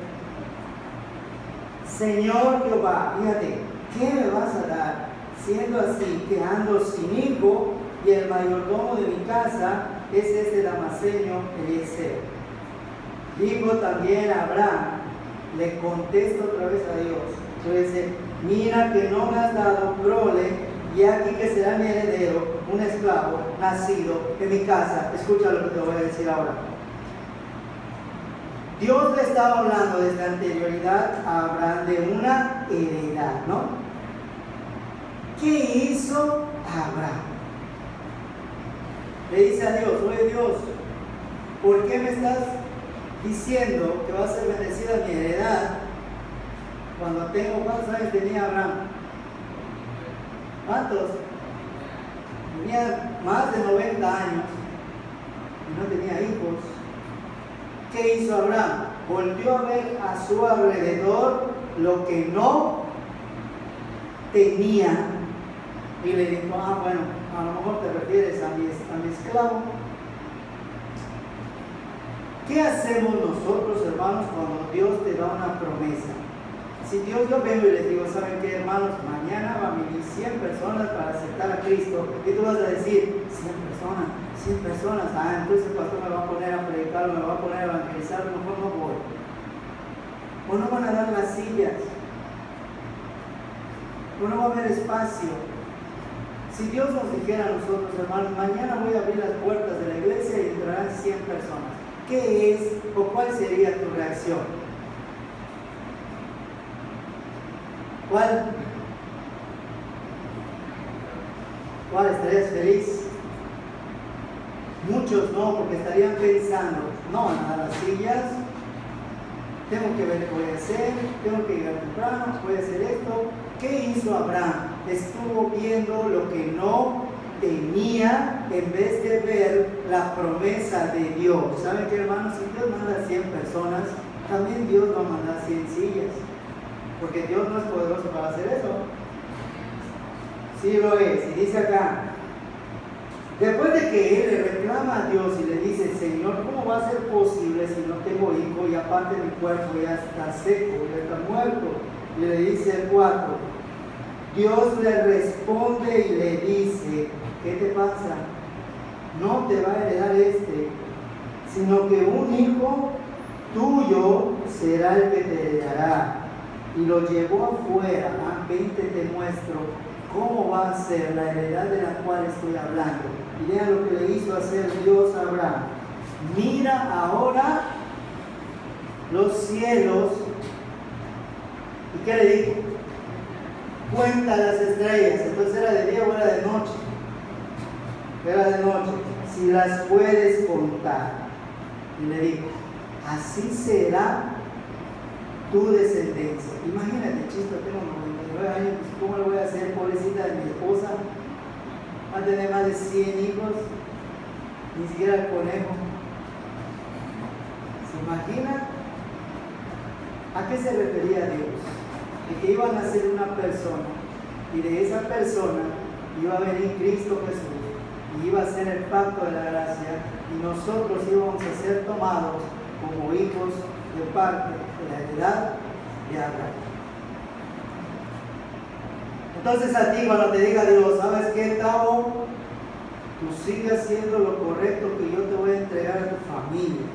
Señor Jehová, fíjate, ¿qué me vas a dar? Siendo así, que ando sin hijo y el mayordomo de mi casa es este Damaseno Eliezer. Dijo también a Abraham, le contesta otra vez a Dios. Entonces, mira que no me has dado prole, y aquí que será mi heredero, un esclavo nacido en mi casa. Escucha lo que te voy a decir ahora. Dios le estaba hablando desde anterioridad a Abraham de una heredad, ¿no? ¿Qué hizo Abraham? Le dice a Dios, oye Dios, ¿por qué me estás diciendo que va a ser bendecida mi heredad cuando tengo, ¿cuántos años tenía Abraham? ¿Cuántos? Tenía más de 90 años y no tenía hijos. ¿Qué hizo Abraham? Volvió a ver a su alrededor lo que no tenía y le dijo, bueno, a lo mejor te refieres a mi esclavo. ¿Qué hacemos nosotros, hermanos, cuando Dios te da una promesa? Si Dios, yo vengo y les digo, ¿saben qué, hermanos? Mañana van a venir 100 personas para aceptar a Cristo. Y tú vas a decir, 100 personas. Ah, entonces el pastor me va a poner a predicar, me va a poner a evangelizar, a lo mejor no voy. O no van a dar las sillas. O no va a haber espacio. Si Dios nos dijera a nosotros, hermanos, mañana voy a abrir las puertas de la iglesia y entrarán 100 personas, ¿qué es o cuál sería tu reacción? ¿Cuál? ¿Estarías feliz? Muchos no, porque estarían pensando, no van a dar las sillas, tengo que ver qué voy a hacer, tengo que llegar temprano, voy a hacer esto. ¿Qué hizo Abraham? Estuvo viendo lo que no tenía en vez de ver la promesa de Dios. ¿Saben qué, hermanos? Si Dios manda 100 personas, también Dios va a mandar 100 sillas. Porque Dios no es poderoso para hacer eso. Sí lo es. Y dice acá, después de que él le reclama a Dios y le dice, Señor, ¿cómo va a ser posible si no tengo hijo y aparte mi cuerpo ya está seco, ya está muerto? Y le dice el 4, Dios le responde y le dice, ¿qué te pasa? No te va a heredar sino que un hijo tuyo será el que te heredará. Y lo llevó afuera. Vente, te muestro cómo va a ser la heredad de la cual estoy hablando. Y vean lo que le hizo hacer Dios a Abraham. Mira ahora los cielos. ¿Y qué le dijo? Cuenta las estrellas. Entonces era de día o era de noche. Era de noche. Si las puedes contar. Y le dijo, así será tu descendencia. Imagínate, chisto, tengo 99 años, pues ¿cómo lo voy a hacer, pobrecita de mi esposa? Va a tener más de 100 hijos, ni siquiera el conejo. ¿Se imagina? ¿A qué se refería Dios? De que iba a nacer una persona y de esa persona iba a venir Cristo Jesús y iba a ser el pacto de la gracia y nosotros íbamos a ser tomados como hijos de parte de la heredad de Abraham. Entonces a ti cuando te diga Dios, ¿sabes qué, Tavo? Tú sigue haciendo lo correcto que yo te voy a entregar a tu familia.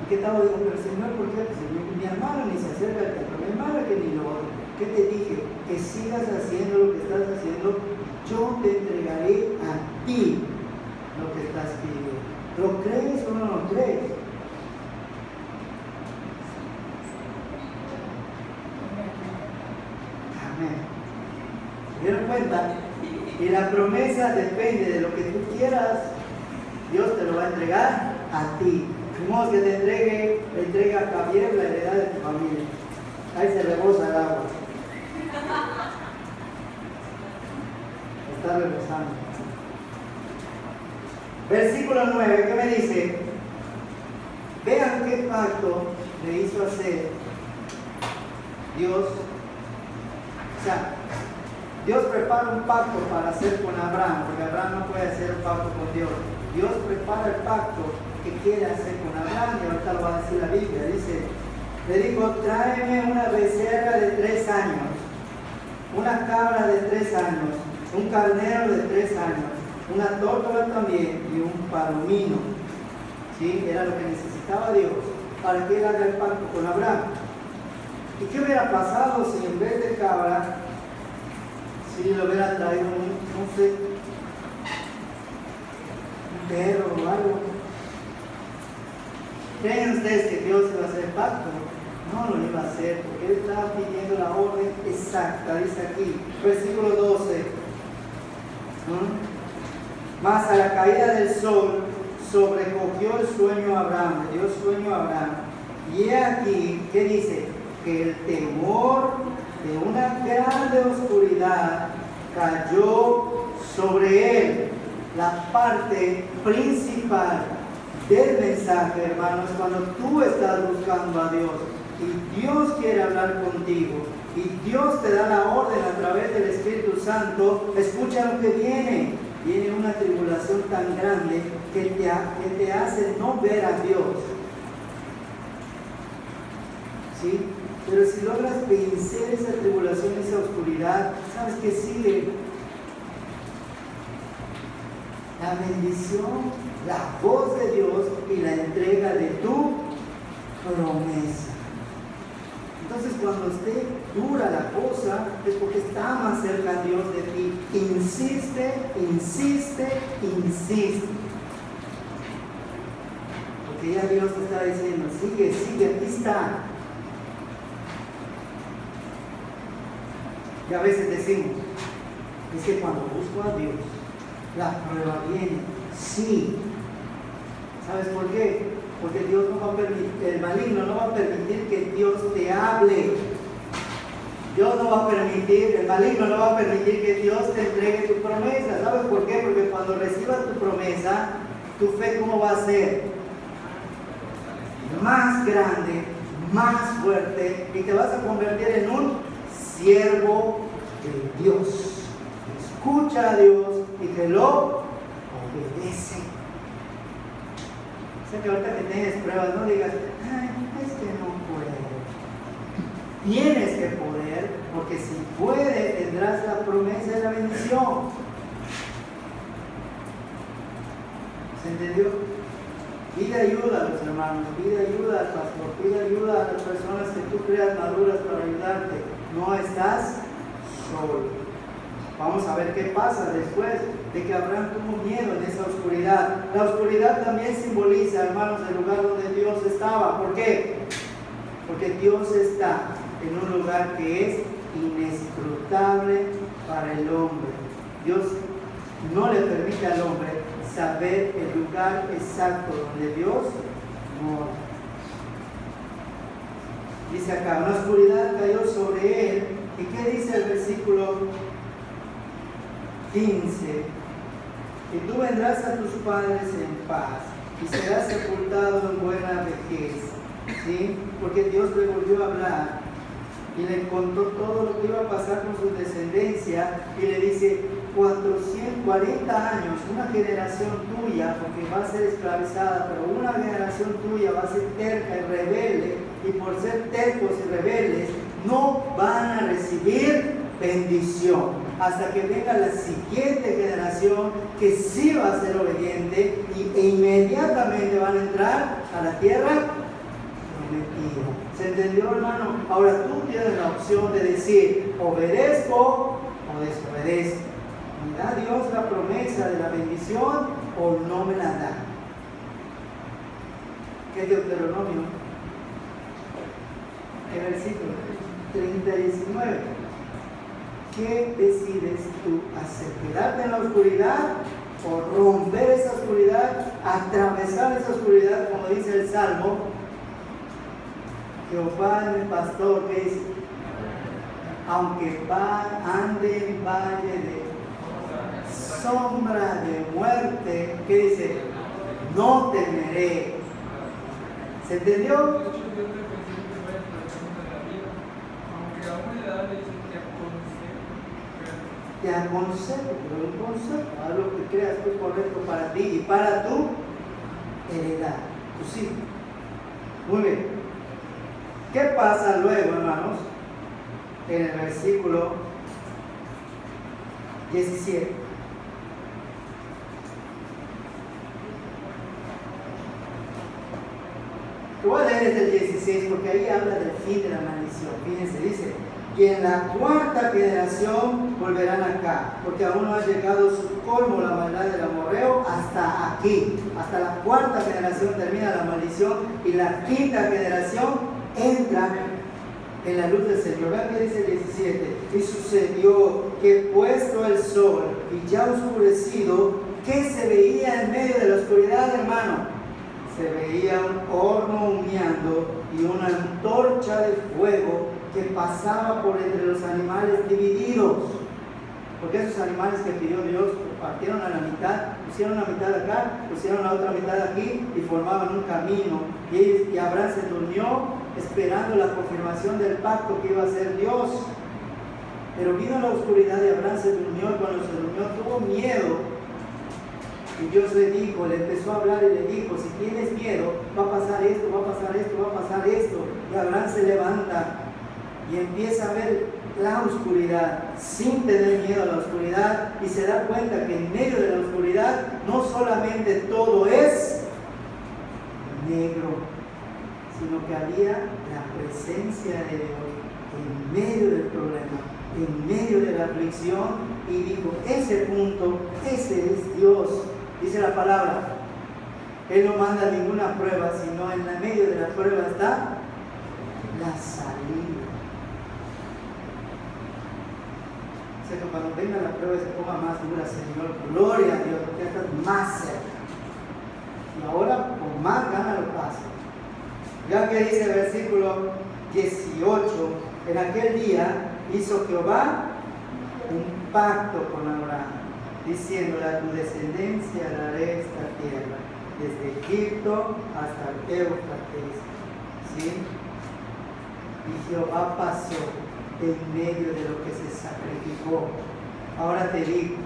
¿Y qué Tavo dijo? Pero Señor, ¿por qué? Pues mi hermano ni se acerca al templo, mi hermano que ni lo otro. ¿Qué te dije? Que sigas haciendo lo que estás haciendo, yo te entregaré a ti lo que estás pidiendo. ¿Lo crees o no lo crees? ¿Se dieron cuenta? Y la promesa depende de lo que tú quieras. Dios te lo va a entregar a ti. Dijimos que le entregue a Javier la heredad de tu familia. Ahí se rebosa el agua. Está rebosando. Versículo 9, ¿qué me dice? Vean qué pacto le hizo hacer Dios. O sea, Dios prepara un pacto para hacer con Abraham, porque Abraham no puede hacer un pacto con Dios. Dios prepara el pacto que quiere hacer con Abraham, y ahorita lo va a decir la Biblia. Dice, le dijo, tráeme una becerra de 3 años, una cabra de 3 años, un carnero de 3 años, una tórtola también y un palomino. ¿Sí? Era lo que necesitaba Dios para que él haga el pacto con Abraham. ¿Y qué hubiera pasado si en vez de cabra, si le hubiera traído no sé, un perro o algo? ¿Creen ustedes que Dios iba a hacer pacto? No lo iba a hacer, porque él estaba pidiendo la orden exacta, dice aquí, versículo 12. Mas a la caída del sol sobrecogió el sueño a Abraham, le dio sueño a Abraham. Y he aquí, ¿qué dice? Que el temor de una grande oscuridad cayó sobre él. La parte principal del mensaje, hermanos, cuando tú estás buscando a Dios y Dios quiere hablar contigo y Dios te da la orden a través del Espíritu Santo, escucha lo que viene. Viene una tribulación tan grande que te hace no ver a Dios. ¿sí? Pero si logras vencer esa tribulación, esa oscuridad, ¿sabes qué sigue? La bendición, la voz de Dios y la entrega de tu promesa. Entonces, cuando esté dura la cosa, es porque está más cerca Dios de ti. Insiste, insiste, insiste. Porque ya Dios te está diciendo, sigue, sigue, aquí está. Y a veces decimos, es que cuando busco a Dios, la prueba viene. Sí. ¿Sabes por qué? Porque Dios no va a permitir, el maligno no va a permitir que Dios te hable. Dios no va a permitir, el maligno no va a permitir que Dios te entregue tu promesa. ¿Sabes por qué? Porque cuando recibas tu promesa, tu fe, ¿cómo va a ser? Más grande, más fuerte, y te vas a convertir en un siervo de Dios. Escucha a Dios y te lo obedece. O sea que ahorita que tienes pruebas, no digas, ay, es que no puedo. Tienes que poder, porque si puedes, tendrás la promesa de la bendición. ¿Se entendió? Pide ayuda a los hermanos, pide ayuda al pastor, pide ayuda a las personas que tú creas maduras para ayudarte. No estás solo. Vamos a ver qué pasa después de que Abraham tuvo miedo en esa oscuridad. La oscuridad también simboliza, hermanos, el lugar donde Dios estaba. ¿Por qué? Porque Dios está en un lugar que es inescrutable para el hombre. Dios no le permite al hombre saber el lugar exacto donde Dios mora. Dice acá, una oscuridad cayó sobre él. ¿Y qué dice el versículo 15? Y tú vendrás a tus padres en paz y serás sepultado en buena vejez. ¿Sí? Porque Dios le volvió a hablar y le contó todo lo que iba a pasar con su descendencia y le dice, 440 años, una generación tuya, porque va a ser esclavizada, pero una generación tuya va a ser terca y rebelde, y por ser tercos y rebeldes no van a recibir bendición, hasta que venga la siguiente generación que sí va a ser obediente e inmediatamente van a entrar a la tierra prometida. ¿Se entendió, hermano? Ahora tú tienes la opción de decir, obedezco o desobedezco. ¿Me da Dios la promesa de la bendición o no me la da? ¿Qué es Deuteronomio? El versículo 30 y 19. ¿Qué decides tú hacer? ¿Quedarte en la oscuridad o romper esa oscuridad, atravesar esa oscuridad, como dice el Salmo? Jehová es mi pastor, que dice, aunque ande en valle de sombra de muerte, ¿qué dice? No temeré. ¿Se entendió? Te aconsejo, pero un consejo, haz lo que creas tú correcto para ti y para tu heredad, tus hijos. Muy bien. ¿Qué pasa luego, hermanos? En el versículo 17. Te voy a leer desde el 16 porque ahí habla del fin de la maldición. Fíjense, dice, y en la cuarta generación volverán acá, porque aún no ha llegado su colmo la maldad del amorreo hasta aquí. Hasta la cuarta generación termina la maldición y la quinta generación entra en la luz del Señor. Vean que dice el 17, y sucedió que puesto el sol y ya oscurecido, ¿qué se veía en medio de la oscuridad, hermano? Se veía un horno humeando y una antorcha de fuego que pasaba por entre los animales divididos. Porque esos animales que pidió Dios partieron a la mitad, pusieron una mitad acá, pusieron la otra mitad aquí y formaban un camino. Y Abraham se durmió esperando la confirmación del pacto que iba a hacer Dios. Pero vino la oscuridad y Abraham se durmió, y cuando se durmió tuvo miedo Y Dios le dijo, le empezó a hablar y le dijo, si tienes miedo, va a pasar esto, va a pasar esto, va a pasar esto. Y Abraham se levanta y empieza a ver la oscuridad sin tener miedo a la oscuridad y se da cuenta que en medio de la oscuridad no solamente todo es negro, sino que había la presencia de Dios en medio del problema, en medio de la aflicción, y dijo, ese punto, ese es Dios. Dice la palabra, Él no manda ninguna prueba, sino en el medio de la prueba está la salida. O sea que cuando venga la prueba y se ponga más dura, Señor, gloria a Dios, porque estás más cerca. Y ahora con más ganas lo pasa. Ya que dice el versículo 18, en aquel día hizo Jehová un pacto con Abraham, diciéndole, a tu descendencia daré esta tierra, desde Egipto hasta el Éufrates. ¿Sí? Y Jehová pasó en medio de lo que se sacrificó. Ahora te digo,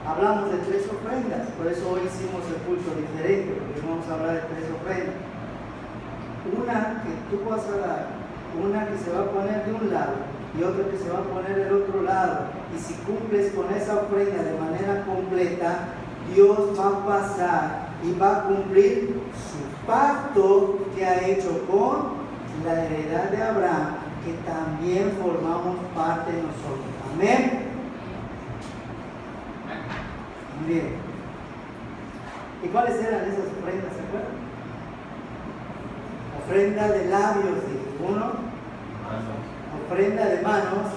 hablamos de 3 ofrendas, por eso hoy hicimos el culto diferente, porque vamos a hablar de 3 ofrendas. Una que tú vas a dar, una que se va a poner de un lado y otra que se va a poner del otro lado. Y si cumples con esa ofrenda de manera completa, Dios va a pasar y va a cumplir su pacto que ha hecho con la heredad de Abraham, que también formamos parte de nosotros. Amén. Muy bien. ¿Y cuáles eran esas ofrendas? ¿Se acuerdan? Ofrenda de labios, dijo uno, ofrenda de manos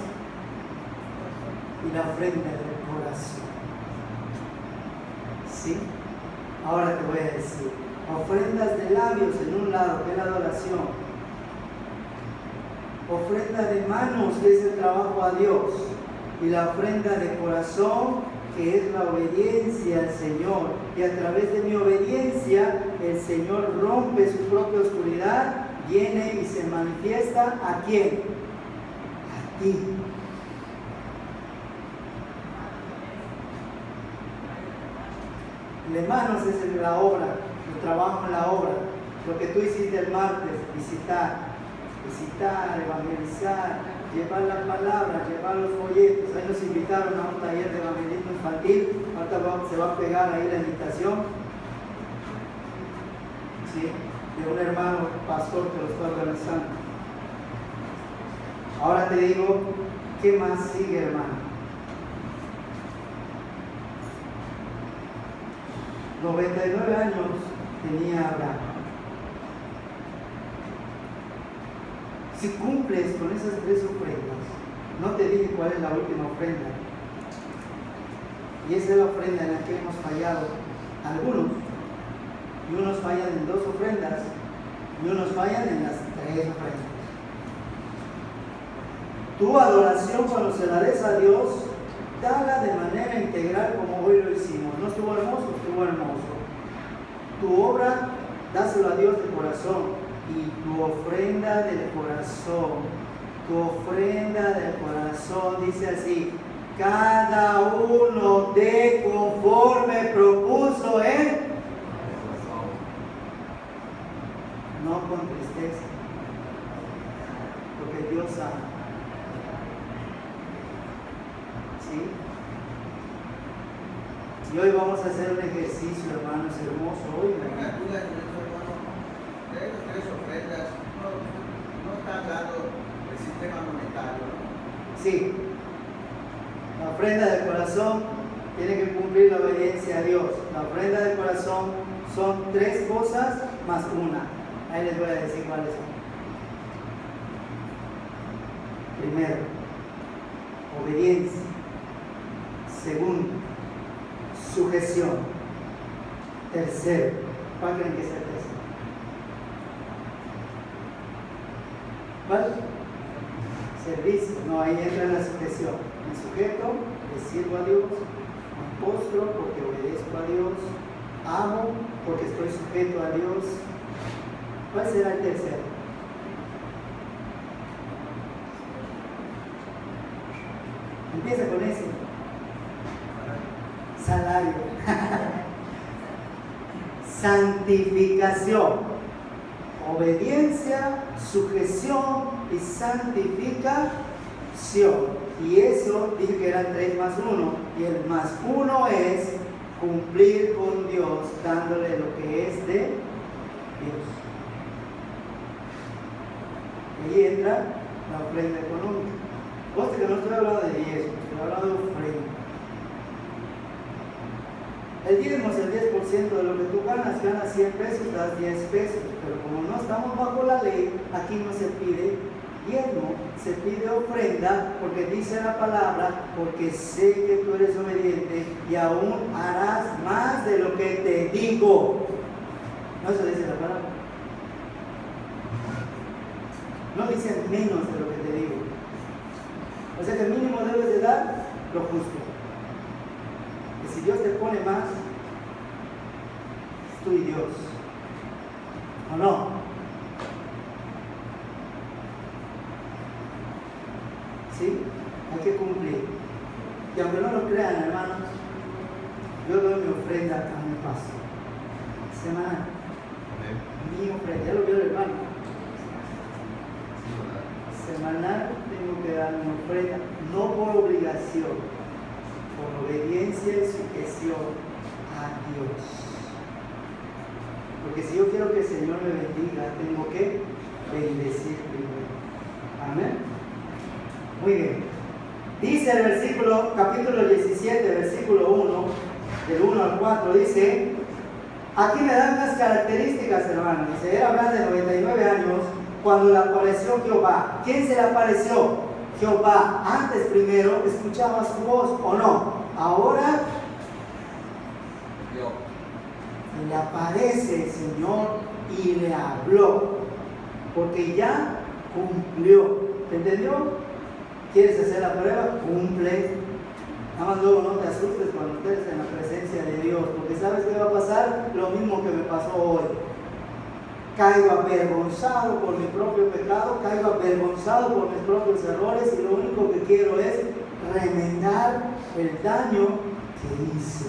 y la ofrenda del corazón. ¿Sí? Ahora te voy a decir, ofrendas de labios en un lado, que es la adoración. Ofrenda de manos, que es el trabajo a Dios. Y la ofrenda de corazón, que es la obediencia al Señor. Y a través de mi obediencia, el Señor rompe su propia oscuridad, viene y se manifiesta ¿a quién? A ti. De manos es la obra, el trabajo en la obra. Lo que tú hiciste el martes, visitar, evangelizar, llevar la palabra, llevar los folletos. Ahí nos invitaron a un taller de evangelismo infantil. Ahorita se va a pegar ahí la invitación, ¿sí?, de un hermano pastor que lo está organizando. Ahora te digo, ¿qué más sigue, hermano? 99 años tenía Abraham. Si cumples con esas 3 ofrendas, no te dije cuál es la última ofrenda. Y esa es la ofrenda en la que hemos fallado algunos. Y unos fallan en 2 ofrendas y unos fallan en las 3 ofrendas. Tu adoración, cuando se la des a Dios, dala de manera integral como hoy lo hicimos. ¿No estuvo hermoso? Estuvo hermoso. Tu obra, dáselo a Dios de corazón. Y tu ofrenda del corazón, dice así: cada uno dé conforme propuso él, no con tristeza, porque Dios ama. ¿Sí? Y hoy vamos a hacer un ejercicio, hermanos, hermoso. Hoy, Una duda en eso, hermano. De esas 3 ofrendas, no está hablando del sistema monetario, ¿no? Sí. La ofrenda del corazón tiene que cumplir la obediencia a Dios. La ofrenda del corazón son 3 cosas más una. Ahí les voy a decir cuáles son. Primero, obediencia. Segundo, sujeción. Tercero, ¿cuál creen que es el tercero? ¿Cuál? Servicio. No, ahí entra la sujeción. Me sujeto, le sirvo a Dios, me postro porque obedezco a Dios, amo porque estoy sujeto a Dios. ¿Cuál será el tercero? Empieza con ese. salario. Santificación, obediencia, sujeción y santificación. Y eso dije que eran 3 más 1. Y el más 1 es cumplir con Dios, dándole lo que es de Dios. Ahí entra la ofrenda económica. Oye, que no estoy hablando de diezmo, estoy hablando de ofrenda. El diezmo es el 10% de lo que tú ganas. Ganas 100 pesos, das 10 pesos. Pero como no estamos bajo la ley, aquí no se pide diezmo, se pide ofrenda, porque dice la palabra, porque sé que tú eres obediente y aún harás más de lo que te digo. No se dice la palabra. No dice menos de lo que te digo. O sea que mínimo debes de dar lo justo. Y si Dios te pone más, es tú y Dios. ¿O no? ¿Sí? Hay que cumplir. Y aunque no lo crean, hermanos, yo doy mi ofrenda a mi paso. Semanal. Mi ofrenda, ya lo vio el hermano. Semanal tengo que dar mi ofrenda, no por obligación, por obediencia y sujeción a Dios. Porque si yo quiero que el Señor me bendiga, tengo que bendecir primero. Amén. Muy bien. Dice el versículo, capítulo 17, versículo 1, del 1 al 4, dice, aquí me dan unas características, hermanos. Dice, era Abraham de 99 años cuando le apareció Jehová. ¿Quién se le apareció? Jehová. Antes primero escuchaba su voz, ¿o no? Ahora se le aparece el Señor y le habló, porque ya cumplió. ¿Te entendió? ¿Quieres hacer la prueba? Cumple. Nada más luego no te asustes cuando estés en la presencia de Dios, porque ¿sabes qué va a pasar? Lo mismo que me pasó hoy. Caigo avergonzado por mi propio pecado, caigo avergonzado por mis propios errores y lo único que quiero es remendar el daño que hice.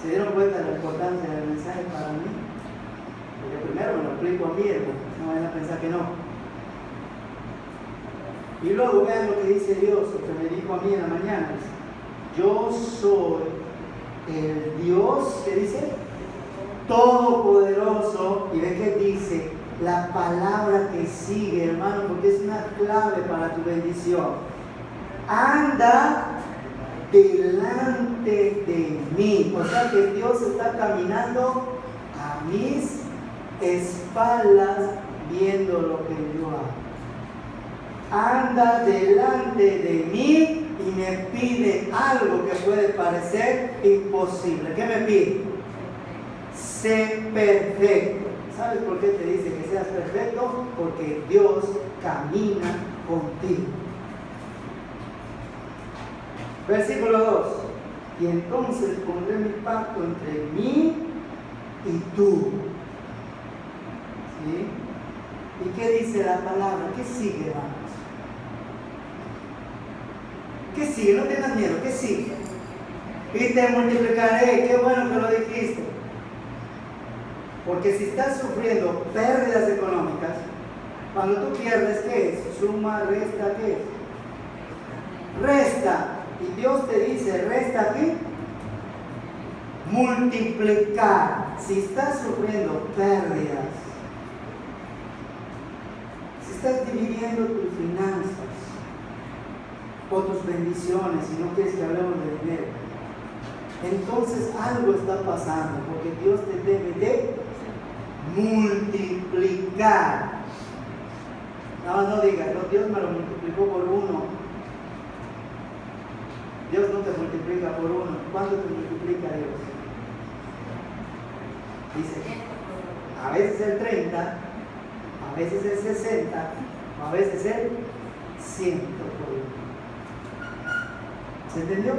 ¿Se dieron cuenta de la importancia del mensaje para mí? Porque primero me lo explico a mí, hermano, no vayan a pensar que no. Y luego vean lo que dice Dios, lo que me dijo a mí en la mañana. Yo soy el Dios, ¿qué dice? Todopoderoso. Y ve que dice la palabra que sigue, hermano, porque es una clave para tu bendición. Anda delante de mí. O sea que Dios está caminando a mis espaldas viendo lo que yo hago. Anda delante de mí y me pide algo que puede parecer imposible. ¿Qué me pide? Sé perfecto. ¿Sabes por qué te dice que seas perfecto? Porque Dios camina contigo. Versículo 2. Y entonces pondré mi pacto entre mí y tú. ¿Sí? ¿Y qué dice la palabra? ¿Qué sigue, hermanos? ¿Qué sigue? No tengas miedo. ¿Qué sigue? Y te multiplicaré. Qué bueno que lo dijiste. Porque si estás sufriendo pérdidas económicas, cuando tú pierdes, ¿qué es? Suma, resta, ¿qué es? Resta. Y Dios te dice, resta aquí, multiplicar. Si estás sufriendo pérdidas, si estás dividiendo tus finanzas o tus bendiciones y no quieres que hablemos de dinero, entonces algo está pasando, porque Dios te debe de multiplicar. No digas, no, Dios me lo multiplicó por 1. Dios no te multiplica por 1. ¿Cuánto te multiplica Dios? Dice, a veces el 30, a veces el 60, a veces el 100 por 1. ¿Se entendió?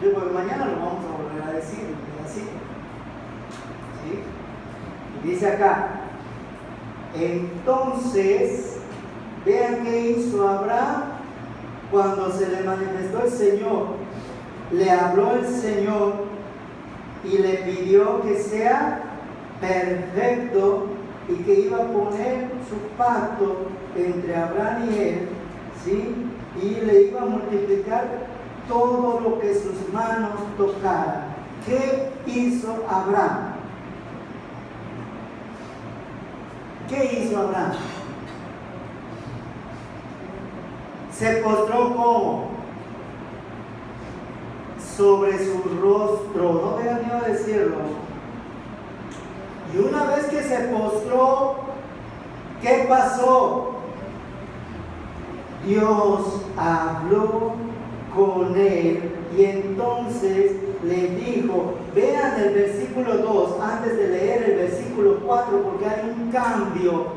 Yo porque mañana lo vamos a volver a decir, así. ¿Sí? Y dice acá, entonces, vean qué hizo Abraham. cuando se le manifestó el Señor, le habló el Señor y le pidió que sea perfecto y que iba a poner su pacto entre Abraham y él, ¿sí? Y le iba a multiplicar todo lo que sus manos tocaran. ¿Qué hizo Abraham? ¿Qué hizo Abraham? Se postró como sobre su rostro, no tengan miedo de decirlo. Y una vez que se postró, ¿qué pasó? Dios habló con él y entonces le dijo, vean el versículo 2 antes de leer el versículo 4 porque hay un cambio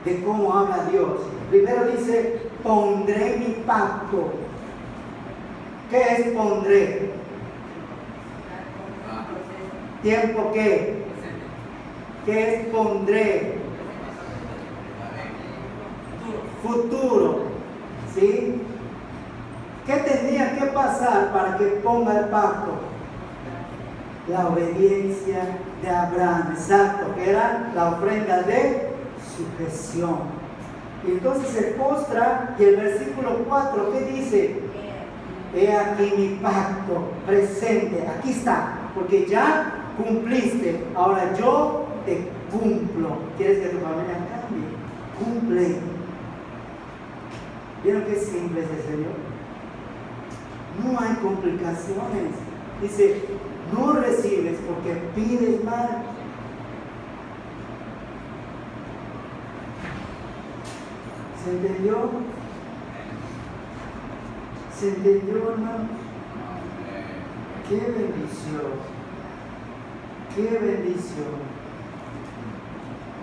de cómo habla Dios. Primero dice, pondré mi pacto. ¿Qué es pondré? ¿Tiempo qué? ¿Qué es pondré? Futuro. ¿Sí? ¿Qué tendría que pasar para que ponga el pacto? La obediencia de Abraham, exacto, que era la ofrenda de sujeción. Y entonces se postra y el versículo 4, ¿qué dice? He aquí mi pacto presente, aquí está, porque ya cumpliste, ahora yo te cumplo. ¿Quieres que tu familia cambie? Cumple. ¿Vieron qué simple es el Señor? No hay complicaciones. Dice, no recibes porque pides mal. ¿Se entendió? ¿Se entendió, hermano? ¡Qué bendición! ¡Qué bendición!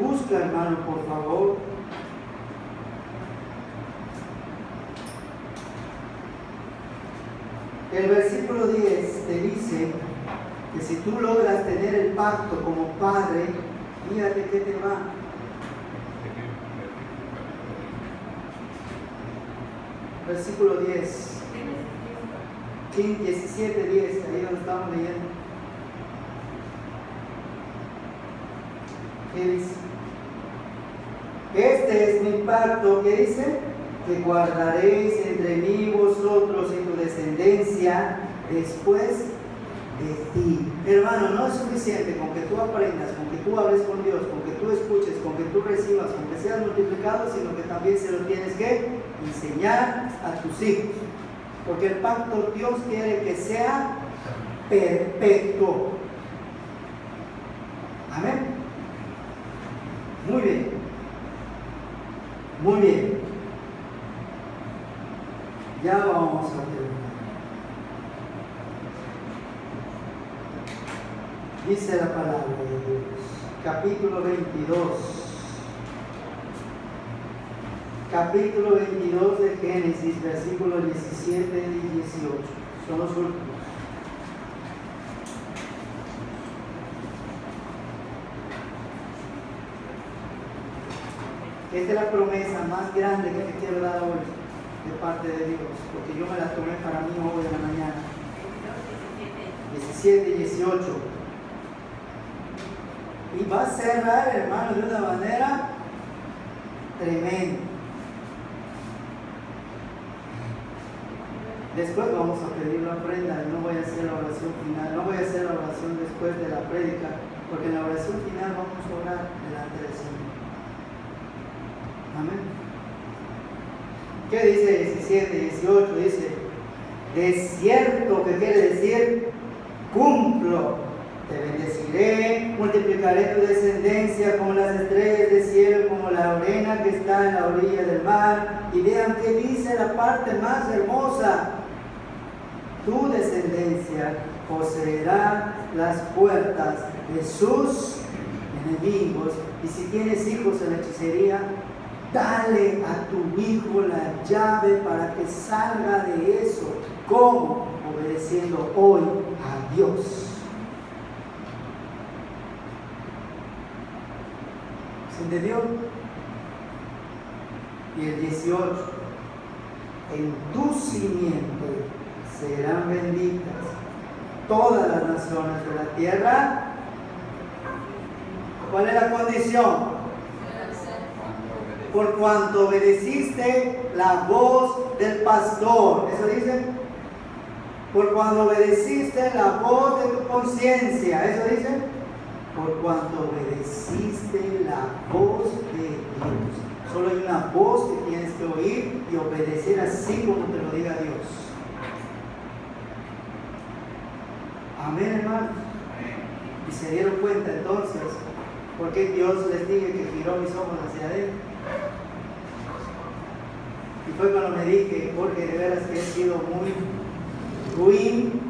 Busca, hermano, por favor. El versículo 10 te dice que si tú logras tener el pacto como padre, fíjate que te va. Versículo 10. 17, 10, ahí donde estamos leyendo. ¿Qué dice? Este es mi pacto, ¿qué dice? Que guardaréis entre mí y vosotros y tu descendencia después de ti. Hermano, no es suficiente con que tú aprendas, con que tú hables con Dios, con que tú escuches, con que tú recibas, con que seas multiplicado, sino que también se lo tienes que enseñar a tus hijos. Porque el pacto Dios quiere que sea perfecto. Amén. Muy bien. Muy bien. Ya vamos a terminar. Dice la palabra de Dios, capítulo 22. Capítulo 22 de Génesis, versículos 17 y 18. Son los últimos. Esta es la promesa más grande que te quiero dar hoy de parte de Dios, porque yo me la tomé para mí hoy en la mañana. 17 y 18. Y va a cerrar, hermano, de una manera tremenda. Después vamos a pedir la ofrenda, no voy a hacer la oración final, no voy a hacer la oración después de la prédica, porque en la oración final vamos a orar delante del Señor. Amén. ¿Qué dice 17, 18? Dice, de cierto, que quiere decir, cumplo, te bendeciré, multiplicaré tu descendencia como las estrellas del cielo, como la arena que está en la orilla del mar. Y vean qué dice la parte más hermosa. Tu descendencia poseerá las puertas de sus enemigos. Y si tienes hijos en la hechicería, dale a tu hijo la llave para que salga de eso. ¿Cómo? Obedeciendo hoy a Dios. ¿Se entendió? Y el 18. en tu simiente serán benditas todas las naciones de la tierra. ¿Cuál es la condición? Por cuanto obedeciste la voz del pastor. ¿Eso dice? Por cuanto obedeciste la voz de tu conciencia. ¿Eso dice? Por cuanto obedeciste la voz de Dios. Solo hay una voz que tienes que oír y obedecer así como te lo diga Dios. Amén, hermanos. Y se dieron cuenta entonces por qué Dios les dije que giró mis ojos hacia Él. Y fue cuando me dije, porque de veras que he sido muy ruin,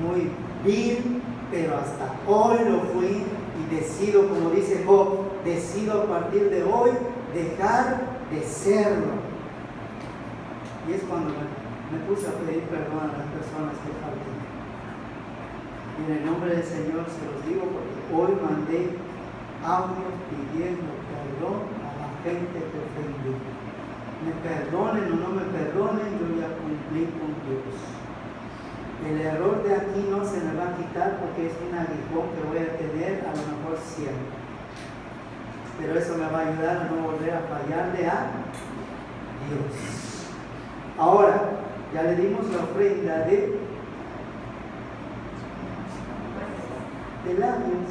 muy vil, pero hasta hoy lo fui y decido, como dice Job, decido a partir de hoy dejar de serlo. Y es cuando me puse a pedir perdón a las personas que faltan. Y en el nombre del Señor se los digo porque hoy mandé audios pidiendo perdón a la gente que ofendí. Me perdonen o no me perdonen, yo ya cumplí con Dios. El error de aquí no se me va a quitar porque es un aguijón que voy a tener a lo mejor siempre. Pero eso me va a ayudar a no volver a fallarle a Dios. Ahora, ya le dimos la ofrenda de labios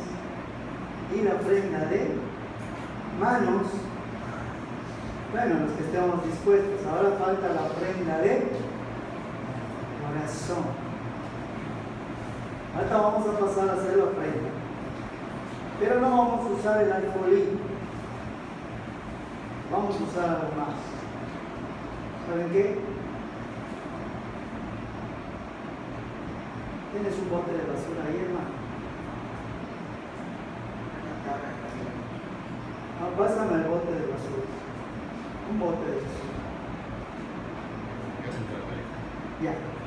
y la ofrenda de manos. Bueno, los que estemos dispuestos. Ahora falta la ofrenda de corazón. Ahorita vamos a pasar a hacer la ofrenda. Pero no vamos a usar el alfolí. Vamos a usar algo más. ¿Saben qué? ¿Tienes un bote de basura ahí, hermano? Pásame el bote de basura. Un bote de basura. Ya.